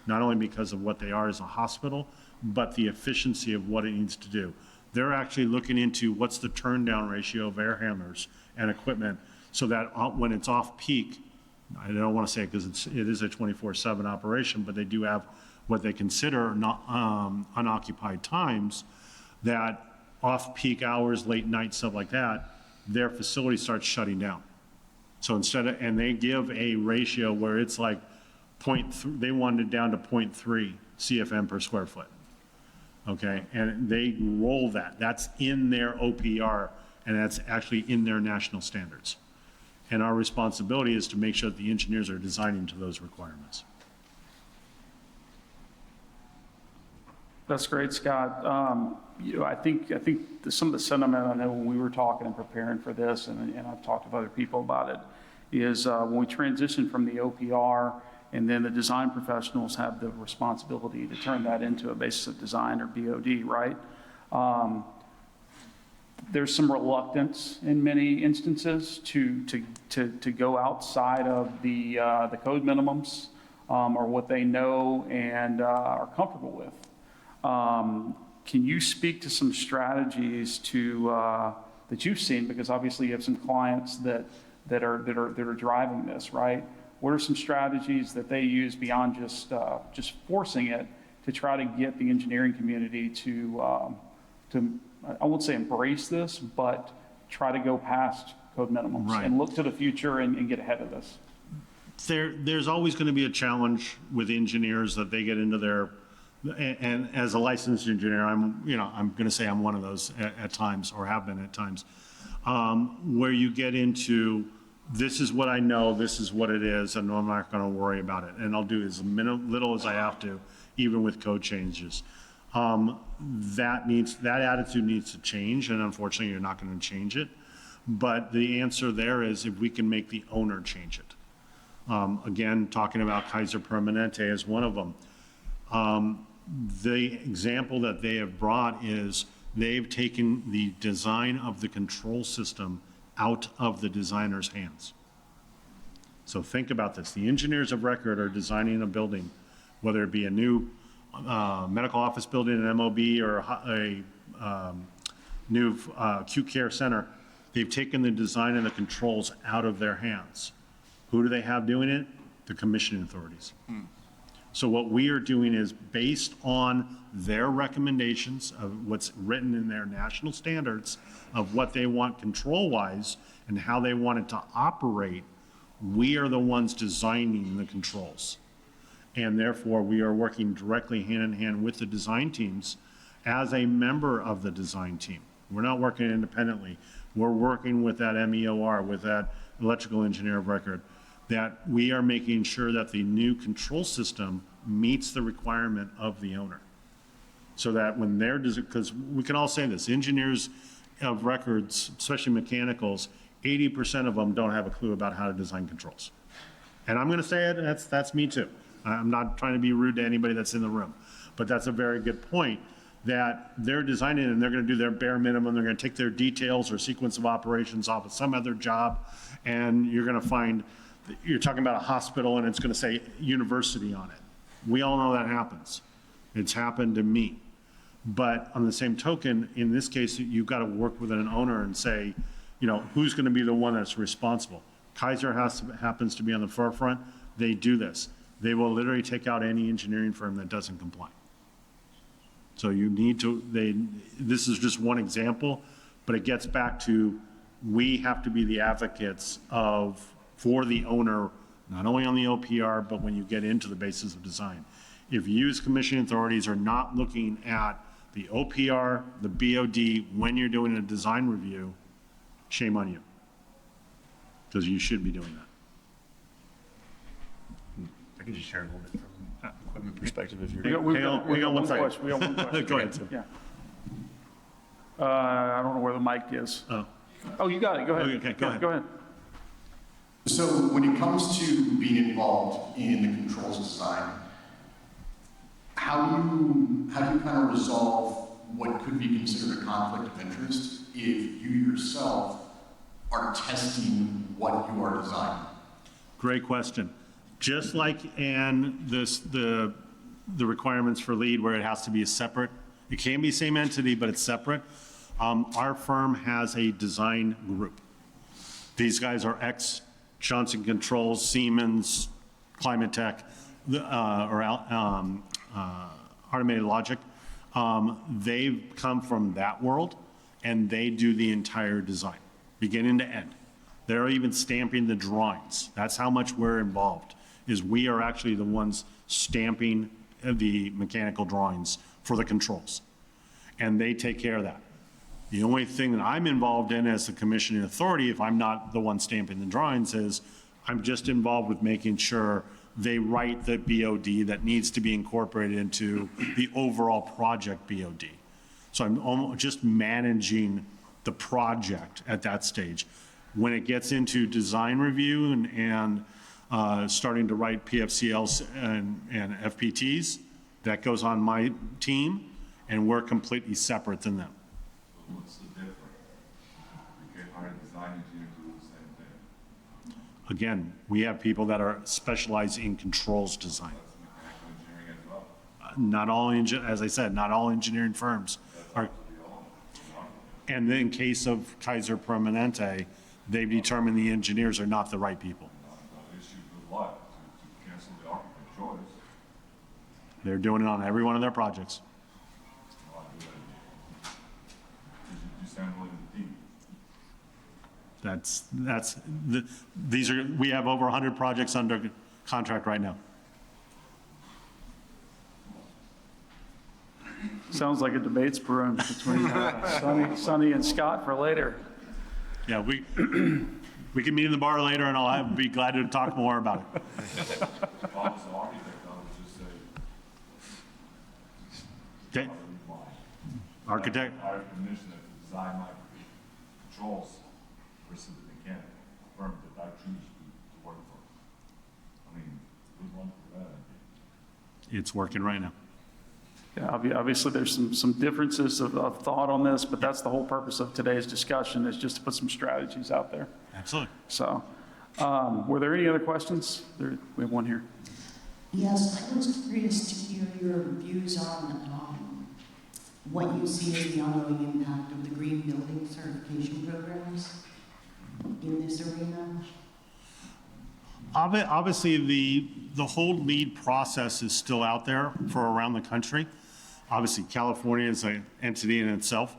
Speaker 3: not only because of what they are as a hospital, but the efficiency of what it needs to do. They're actually looking into what's the turn down ratio of air handlers and equipment so that when it's off peak, I don't want to say it because it is a 24/7 operation, but they do have what they consider not unoccupied times, that off peak hours, late night, stuff like that, their facility starts shutting down. So and they give a ratio where it's like they wanted it down to 0.3 CFM per square foot. Okay, and they roll that. That's in their OPR, and that's actually in their national standards. And our responsibility is to make sure that the engineers are designing to those requirements.
Speaker 1: That's great, Scott. I think some of the sentiment, I know when we were talking and preparing for this, and I've talked with other people about it, is when we transition from the OPR, and then the design professionals have the responsibility to turn that into a basis of design, or BOD, right? There's some reluctance in many instances to go outside of the code minimums or what they know and are comfortable with. Can you speak to some strategies that you've seen, because obviously you have some clients that are driving this, right? What are some strategies that they use beyond just forcing it to try to get the engineering community to I won't say embrace this, but try to go past code minimums and look to the future and get ahead of this?
Speaker 3: There's always going to be a challenge with engineers that they get into their, and as a licensed engineer, I'm going to say I'm one of those at times, or have been at times, where you get into, this is what I know, this is what it is, and I'm not going to worry about it. And I'll do as little as I have to, even with code changes. That attitude needs to change, and unfortunately, you're not going to change it. But the answer there is if we can make the owner change it. Again, talking about Kaiser Permanente as one of them. The example that they have brought is they've taken the design of the control system out of the designer's hands. So think about this. The engineers of record are designing a building, whether it be a new medical office building, an MOB, or a new acute care center. They've taken the design and the controls out of their hands. Who do they have doing it? The commissioning authorities. So what we are doing is, based on their recommendations of what's written in their national standards of what they want control-wise and how they want it to operate, we are the ones designing the controls. And therefore, we are working directly hand in hand with the design teams as a member of the design team. We're not working independently. We're working with that MEOR, with that electrical engineer of record, that we are making sure that the new control system meets the requirement of the owner. So that when they're, because we can all say this, engineers of records, especially mechanicals, 80% of them don't have a clue about how to design controls. And I'm going to say it, that's me too. I'm not trying to be rude to anybody that's in the room, but that's a very good point, that they're designing and they're going to do their bare minimum. They're going to take their details or sequence of operations off of some other job, and you're going to find, you're talking about a hospital and it's going to say university on it. We all know that happens. It's happened to me. But on the same token, in this case, you've got to work with an owner and say, who's going to be the one that's responsible? Kaiser happens to be on the forefront. They do this. They will literally take out any engineering firm that doesn't comply. So you need to, this is just one example, but it gets back to, we have to be the advocates for the owner, not only on the OPR, but when you get into the basis of design. If you as commissioning authorities are not looking at the OPR, the BOD, when you're doing a design review, shame on you, because you should be doing that.
Speaker 2: I could just share a little bit from equipment perspective if you're.
Speaker 1: We
Speaker 3: Hang on,
Speaker 1: we
Speaker 3: hang on one
Speaker 1: one
Speaker 3: second.
Speaker 1: question. We got one question.
Speaker 3: Go ahead, Tim.
Speaker 1: Yeah. I don't know where the mic is. Oh, you got it. Go ahead.
Speaker 3: Okay, go ahead.
Speaker 1: Go ahead.
Speaker 13: So when it comes to being involved in the controls design, how do you kind of resolve what could be considered a conflict of interest if you yourself are testing what you are designing?
Speaker 3: Great question. Just like in the requirements for LEED where it has to be a separate, it can be same entity, but it's separate. Our firm has a design group. These guys are ex-Johnson Controls, Siemens, Climate Tech, Automated Logic. They've come from that world, and they do the entire design, beginning to end. They're even stamping the drawings. That's how much we're involved, is we are actually the ones stamping the mechanical drawings for the controls. And they take care of that. The only thing that I'm involved in as the commissioning authority, if I'm not the one stamping the drawings, is I'm just involved with making sure they write the BOD that needs to be incorporated into the overall project BOD. So I'm just managing the project at that stage. When it gets into design review and starting to write PFCLs and FPTs, that goes on my team, and we're completely separate than them.
Speaker 9: What's the difference? You can hire a design engineer to do the same thing.
Speaker 3: Again, we have people that are specialized in controls design.
Speaker 9: That's mechanical engineering as well.
Speaker 3: Not all, as I said, not all engineering firms are. And in case of Kaiser Permanente, they've determined the engineers are not the right people.
Speaker 9: The issue with what? To cancel the architect choice.
Speaker 3: They're doing it on every one of their projects. We have over 100 projects under contract right now.
Speaker 1: Sounds like a debates brewing between Sonny and Scott for later.
Speaker 3: Yeah, we can meet in the bar later, and I'll be glad to talk more about it.
Speaker 9: If I was an architect, I would just say,
Speaker 3: Okay. Architect.
Speaker 9: hire a commissioner to design my controls versus the mechanic firm that I choose to work for. I mean, good one for that.
Speaker 3: It's working right now.
Speaker 1: Yeah, obviously, there's some differences of thought on this, but that's the whole purpose of today's discussion, is just to put some strategies out there.
Speaker 3: Absolutely.
Speaker 1: So, were there any other questions? We have one here.
Speaker 14: Yes, I was curious to hear your views on what you see as the ongoing impact of the green building certification programs in this arena.
Speaker 3: Obviously, the whole LEED process is still out there for around the country. Obviously, California is an entity in itself.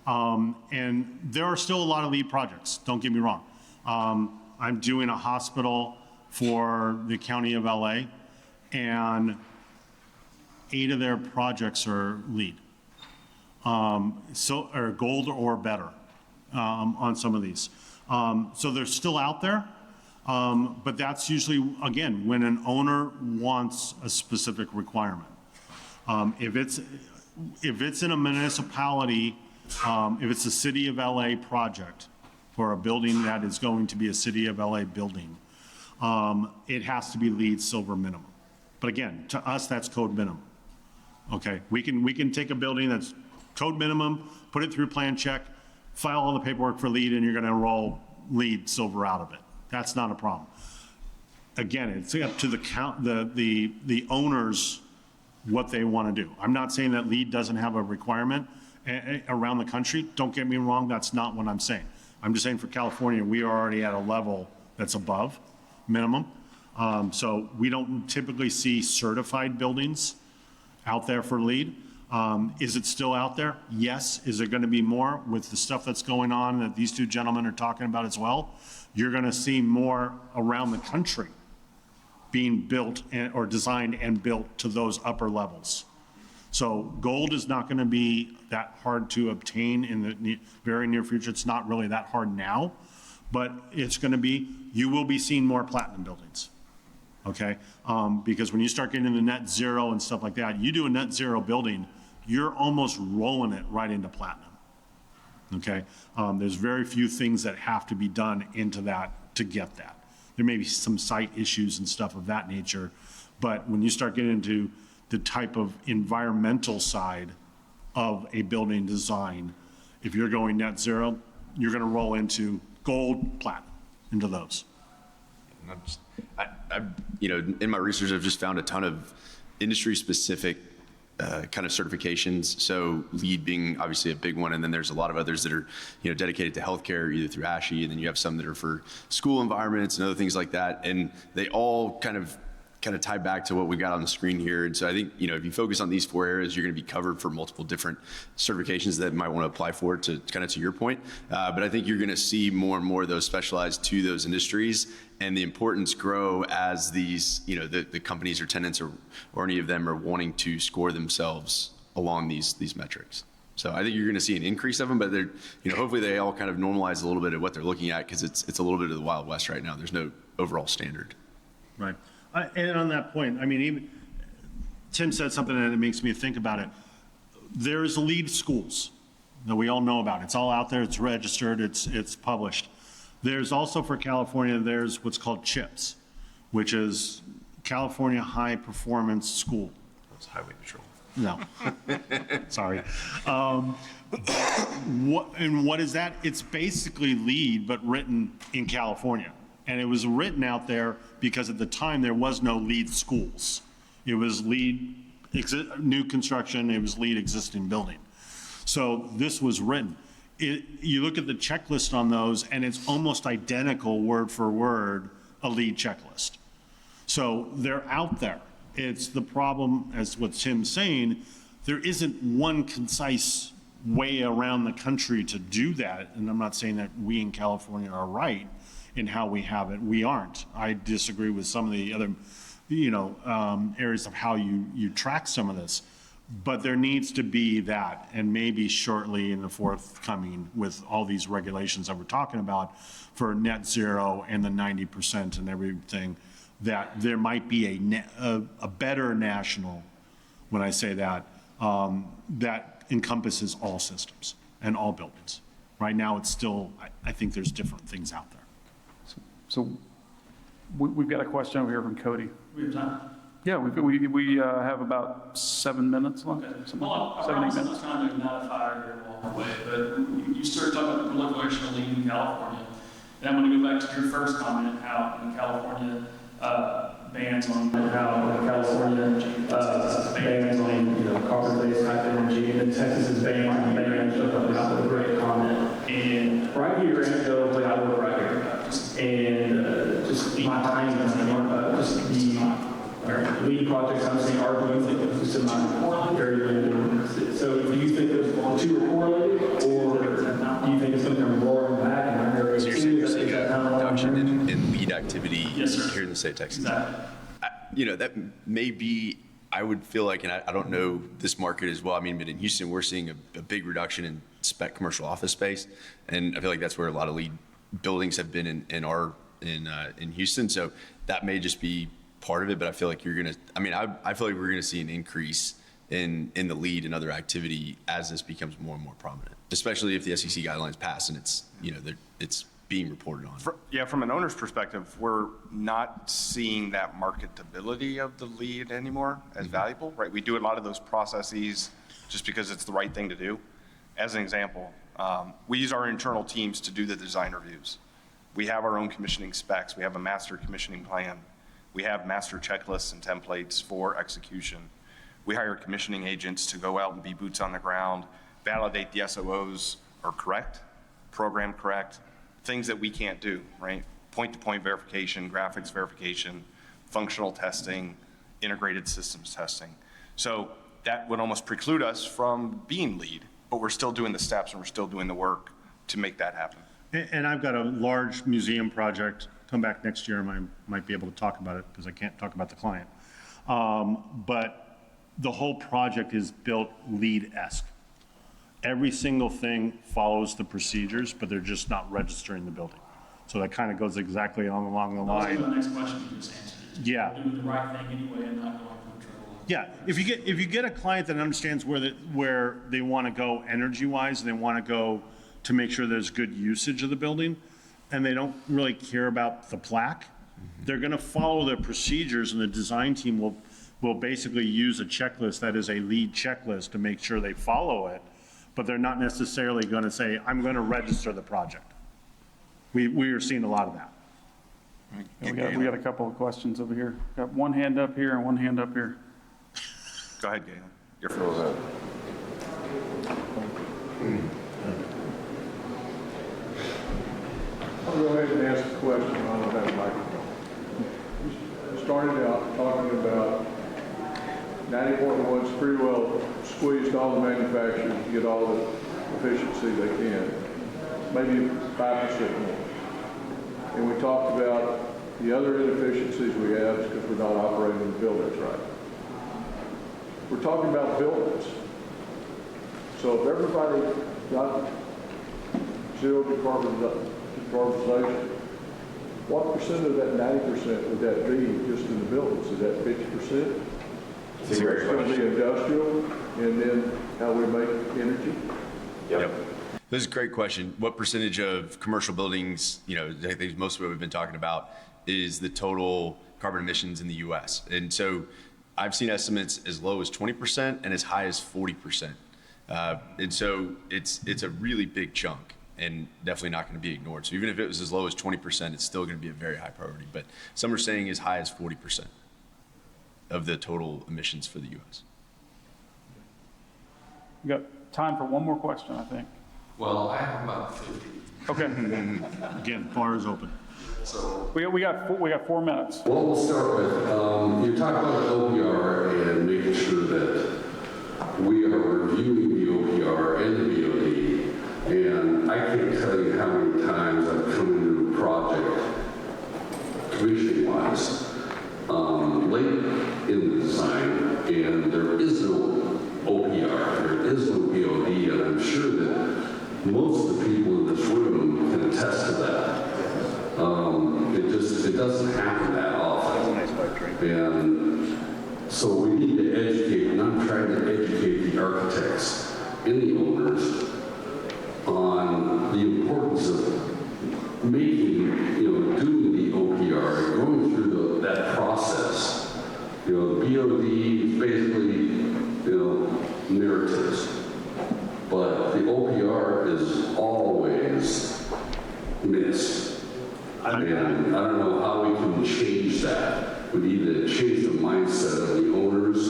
Speaker 3: And there are still a lot of LEED projects, don't get me wrong. I'm doing a hospital for the county of LA, and 8 of their projects are LEED. Or gold or better on some of these. So they're still out there. But that's usually, again, when an owner wants a specific requirement. If it's in a municipality, if it's a City of LA project for a building that is going to be a City of LA building, it has to be LEED Silver minimum. But again, to us, that's code minimum. Okay, we can take a building that's code minimum, put it through plan check, file all the paperwork for LEED, and you're going to roll LEED Silver out of it. That's not a problem. Again, it's up to the owners what they want to do. I'm not saying that LEED doesn't have a requirement around the country. Don't get me wrong, that's not what I'm saying. I'm just saying for California, we are already at a level that's above minimum. So we don't typically see certified buildings out there for LEED. Is it still out there? Yes. Is there going to be more with the stuff that's going on that these two gentlemen are talking about as well? You're going to see more around the country being built or designed and built to those upper levels. So gold is not going to be that hard to obtain in the very near future. It's not really that hard now, but it's going to be, you will be seeing more platinum buildings. okay? Because when you start getting into net zero and stuff like that, you do a net zero building, you're almost rolling it right into platinum, okay? There's very few things that have to be done into that to get that. There may be some site issues and stuff of that nature, but when you start getting into the type of environmental side of a building design, if you're going net zero, you're going to roll into gold, platinum, into those.
Speaker 2: You know, in my research, I've just found a ton of industry-specific kind of certifications. So LEED being obviously a big one, and then there's a lot of others that are, you know, dedicated to healthcare, either through ASHI, and then you have some that are for school environments and other things like that. And they all kind of tie back to what we've got on the screen here. And so I think, you know, if you focus on these 4 areas, you're going to be covered for multiple different certifications that you might want to apply for, to kind of to your point. But I think you're going to see more and more of those specialized to those industries, and the importance grow as these, you know, the companies or tenants or any of them are wanting to score themselves along these metrics. So I think you're going to see an increase of them, but they're, you know, hopefully they all kind of normalize a little bit of what they're looking at, because it's a little bit of the Wild West right now. There's no overall standard.
Speaker 3: Right. And on that point, I mean, even Tim said something and it makes me think about it. There's LEED schools that we all know about. It's all out there. It's registered. It's published. There's also, for California, there's what's called CHIPS, which is California High Performance School.
Speaker 2: That's highway patrol.
Speaker 3: No, sorry. What is that? It's basically LEED, but written in California. And it was written out there because at the time there was no LEED schools. It was LEED new construction, it was LEED existing building. So this was written. You look at the checklist on those and it's almost identical word for word a LEED checklist. So they're out there. It's the problem, as what Tim's saying, there isn't one concise way around the country to do that. And I'm not saying that we in California are right in how we have it. We aren't. I disagree with some of the other, you know, areas of how you track some of this. But there needs to be that, and maybe shortly in the forthcoming with all these regulations that we're talking about for net zero and the 90% and everything, that there might be a better national, when I say that, that encompasses all systems and all buildings. Right now it's still, I think there's different things out there.
Speaker 1: So we've got a question over here from Cody.
Speaker 7: We have time?
Speaker 1: Yeah, we have about 7 minutes left.
Speaker 7: Okay.
Speaker 1: Something
Speaker 7: Well,
Speaker 1: like
Speaker 7: I
Speaker 1: 7, 8
Speaker 7: promise I'm
Speaker 1: minutes.
Speaker 7: not trying to modify or walk away, but you started talking about the proliferation of LEED in California. And I'm going to go back to your first comment, how in California bans on how California bans on, you know, carbon-based type energy, and then Texas is banned on that was a great comment. And right here in Anvil, I live right here, and just my time, just the LEED projects I'm seeing are doing just in my very limited. So do you think those two are correlated, or do you think it's going to come roaring back? And
Speaker 2: So you're saying a reduction in LEED activity here in the state of Texas?
Speaker 7: Exactly.
Speaker 2: You know, that may be, I would feel like, and I don't know this market as well, I mean, but in Houston, we're seeing a big reduction in spec commercial office space. And I feel like that's where a lot of LEED buildings have been in Houston. So that may just be part of it, but I feel like you're going to, I mean, I feel like we're going to see an increase in the LEED and other activity as this becomes more and more prominent, especially if the SEC guidelines pass and it's, you know, it's being reported on.
Speaker 5: Yeah, from an owner's perspective, we're not seeing that marketability of the LEED anymore as valuable, right? We do a lot of those processes just because it's the right thing to do. As an example, we use our internal teams to do the design reviews. We have our own commissioning specs. We have a master commissioning plan. We have master checklists and templates for execution. We hire commissioning agents to go out and be boots on the ground, validate the SOOs are correct, program correct, things that we can't do, right? Point-to-point verification, graphics verification, functional testing, integrated systems testing. So that would almost preclude us from being LEED, but we're still doing the steps and we're still doing the work to make that happen.
Speaker 3: And I've got a large museum project, come back next year and I might be able to talk about it because I can't talk about the client. But the whole project is built LEED-esque. Every single thing follows the procedures, but they're just not registering the building. So that kind of goes exactly along the line.
Speaker 7: That was my next question you just answered.
Speaker 3: Yeah.
Speaker 7: doing the right thing anyway and not going through trouble.
Speaker 3: Yeah, if you get a client that understands where they want to go energy-wise, and they want to go to make sure there's good usage of the building, and they don't really care about the plaque, they're going to follow their procedures, and the design team will basically use a checklist that is a lead checklist to make sure they follow it, but they're not necessarily going to say, I'm going to register the project. We are seeing a lot of that.
Speaker 1: Yeah, we got a couple of questions over here. Got one hand up here and one hand up here.
Speaker 5: Go ahead, Galen. Your first.
Speaker 15: I'll go ahead and ask a question on that microphone. You started out talking about 90.1's pretty well squeezed all the manufacturers to get all the efficiency they can, maybe 5% more. And we talked about the other inefficiencies we have because we're not operating the buildings right. We're talking about buildings. So if everybody got zero decarbonization, what percent of that 90% would that be just in the buildings? Is that 50%?
Speaker 11: It's a great
Speaker 15: going to be
Speaker 11: question.
Speaker 15: industrial, and then how we make energy?
Speaker 11: Yep.
Speaker 2: This is a great question. What percentage of commercial buildings, I think most of what we've been talking about is the total carbon emissions in the US. And so I've seen estimates as low as 20% and as high as 40%. And so it's a really big chunk and definitely not going to be ignored. So even if it was as low as 20%, it's still going to be a very high priority. But some are saying as high as 40% of the total emissions for the US.
Speaker 1: We got time for one more question, I think.
Speaker 16: Well, I have about 50.
Speaker 1: Okay.
Speaker 3: Again, bar is open.
Speaker 16: So
Speaker 1: We got 4 minutes.
Speaker 16: what we'll start with, you talk about OPR and making sure that we are reviewing the OPR and the BOD, and I can't tell you how many times I've come into a project, commissioning-wise, late in the design, and there is no OPR, there is no BOD, and I'm sure that most of the people in this room can attest to that. It doesn't happen that often. And so we need to educate, and I'm trying to educate the architects and the owners on the importance of making, doing the OPR, and going through that process. The BOD is basically, narratives. But the OPR is always missed. And I don't know how we can change that. We need to change the mindset of the owners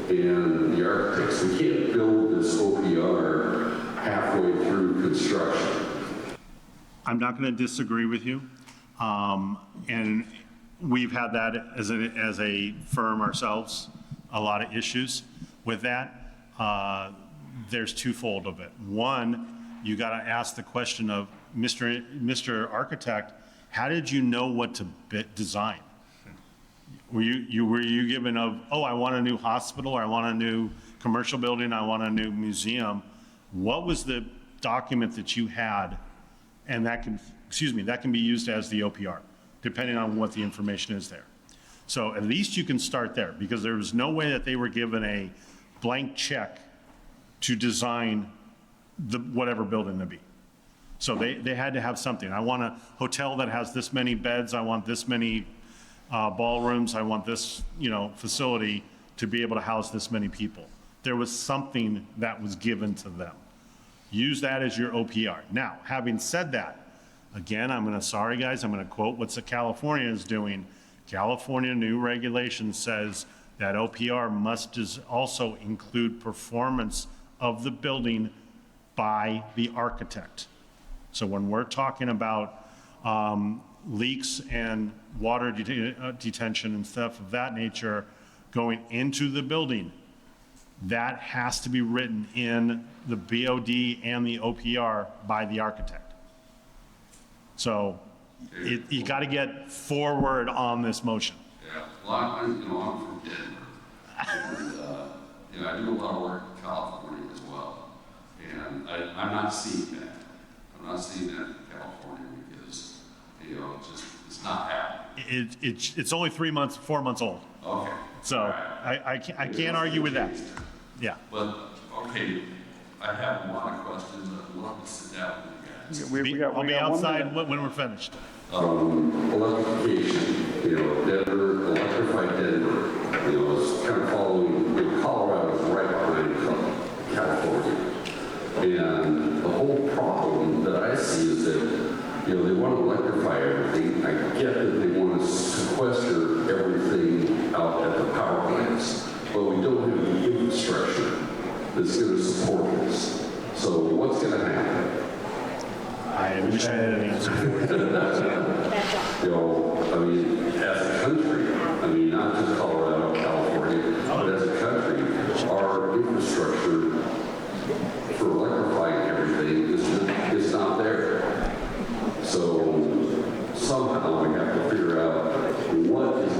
Speaker 16: and the architects. We can't build this OPR halfway through construction.
Speaker 3: I'm not going to disagree with you. And we've had that as a firm ourselves, a lot of issues with that. There's twofold of it. One, you got to ask the question of, Mr. Architect, how did you know what to design? Were you given I want a new hospital, or I want a new commercial building, I want a new museum? What was the document that you had? And that can be used as the OPR, depending on what the information is there. So at least you can start there, because there was no way that they were given a blank check to design whatever building to be. So they had to have something. I want a hotel that has this many beds, I want this many ballrooms, I want this facility to be able to house this many people. There was something that was given to them. Use that as your OPR. Now, having said that, again, I'm going to quote what California is doing. California new regulation says that OPR must also include performance of the building by the architect. So when we're talking about leaks and water detention and stuff of that nature going into the building, that has to be written in the BOD and the OPR by the architect. So you got to get forward on this motion.
Speaker 16: Yeah, well, I'm from Denver, and I do a lot of work in California as well, and I'm not seeing that. I'm not seeing that in California because it's not happening.
Speaker 3: It's only 4 months old.
Speaker 16: Okay.
Speaker 3: So I can't argue with that. Yeah.
Speaker 16: But, okay, I have a lot of questions. I'd love to sit down with you guys.
Speaker 3: I'll be outside when we're finished.
Speaker 16: Electrification, Denver, electrified Denver, is kind of following, Colorado is right behind California. And the whole problem that I see is that, they want to electrify everything. I get that they want to sequester everything out at the power plants, but we don't have the infrastructure that's going to support this. So what's going to happen?
Speaker 3: I wish I had an answer for you.
Speaker 16: As a country, not just Colorado, California, but as a country, our infrastructure for electrifying everything is not there. So somehow we have to figure out what is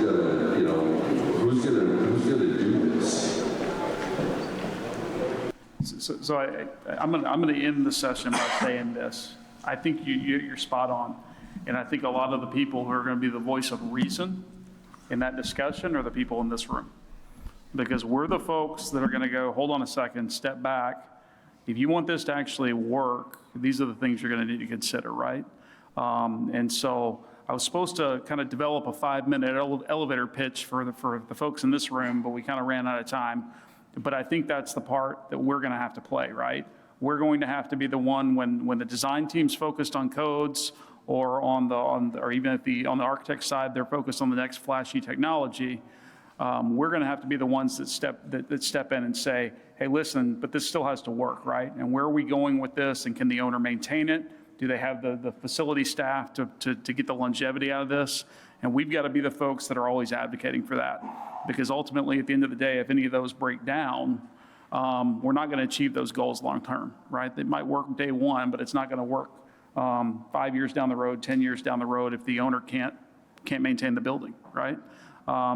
Speaker 16: who's gonna do this.
Speaker 1: So I'm going to end the session by saying this. I think you're spot on. And I think a lot of the people who are going to be the voice of reason in that discussion are the people in this room. Because we're the folks that are going to go, hold on a second, step back. If you want this to actually work, these are the things you're going to need to consider, right? And so I was supposed to kind of develop a 5-minute elevator pitch for the folks in this room, but we kind of ran out of time. But I think that's the part that we're going to have to play, right? We're going to have to be the one when the design team's focused on codes, or or even on the architect side, they're focused on the next flashy technology. We're going to have to be the ones that step in and say, hey, listen, but this still has to work, right? And where are we going with this? And can the owner maintain it? Do they have the facility staff to get the longevity out of this? And we've got to be the folks that are always advocating for that. Because ultimately, at the end of the day, if any of those break down, we're not going to achieve those goals long term, right? They might work day one, but it's not going to work 5 years down the road, 10 years down the road if the owner can't maintain the building, right?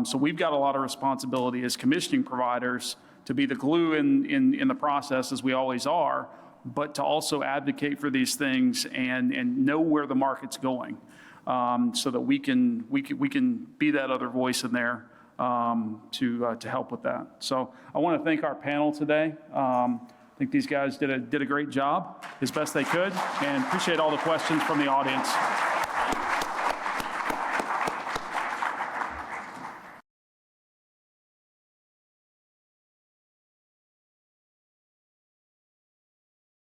Speaker 1: So we've got a lot of responsibility as commissioning providers to be the glue in the process, as we always are, but to also advocate for these things and know where the market's going, so that we can be that other voice in there to help with that. So I want to thank our panel today. I think these guys did a great job as best they could, and appreciate all the questions from the audience.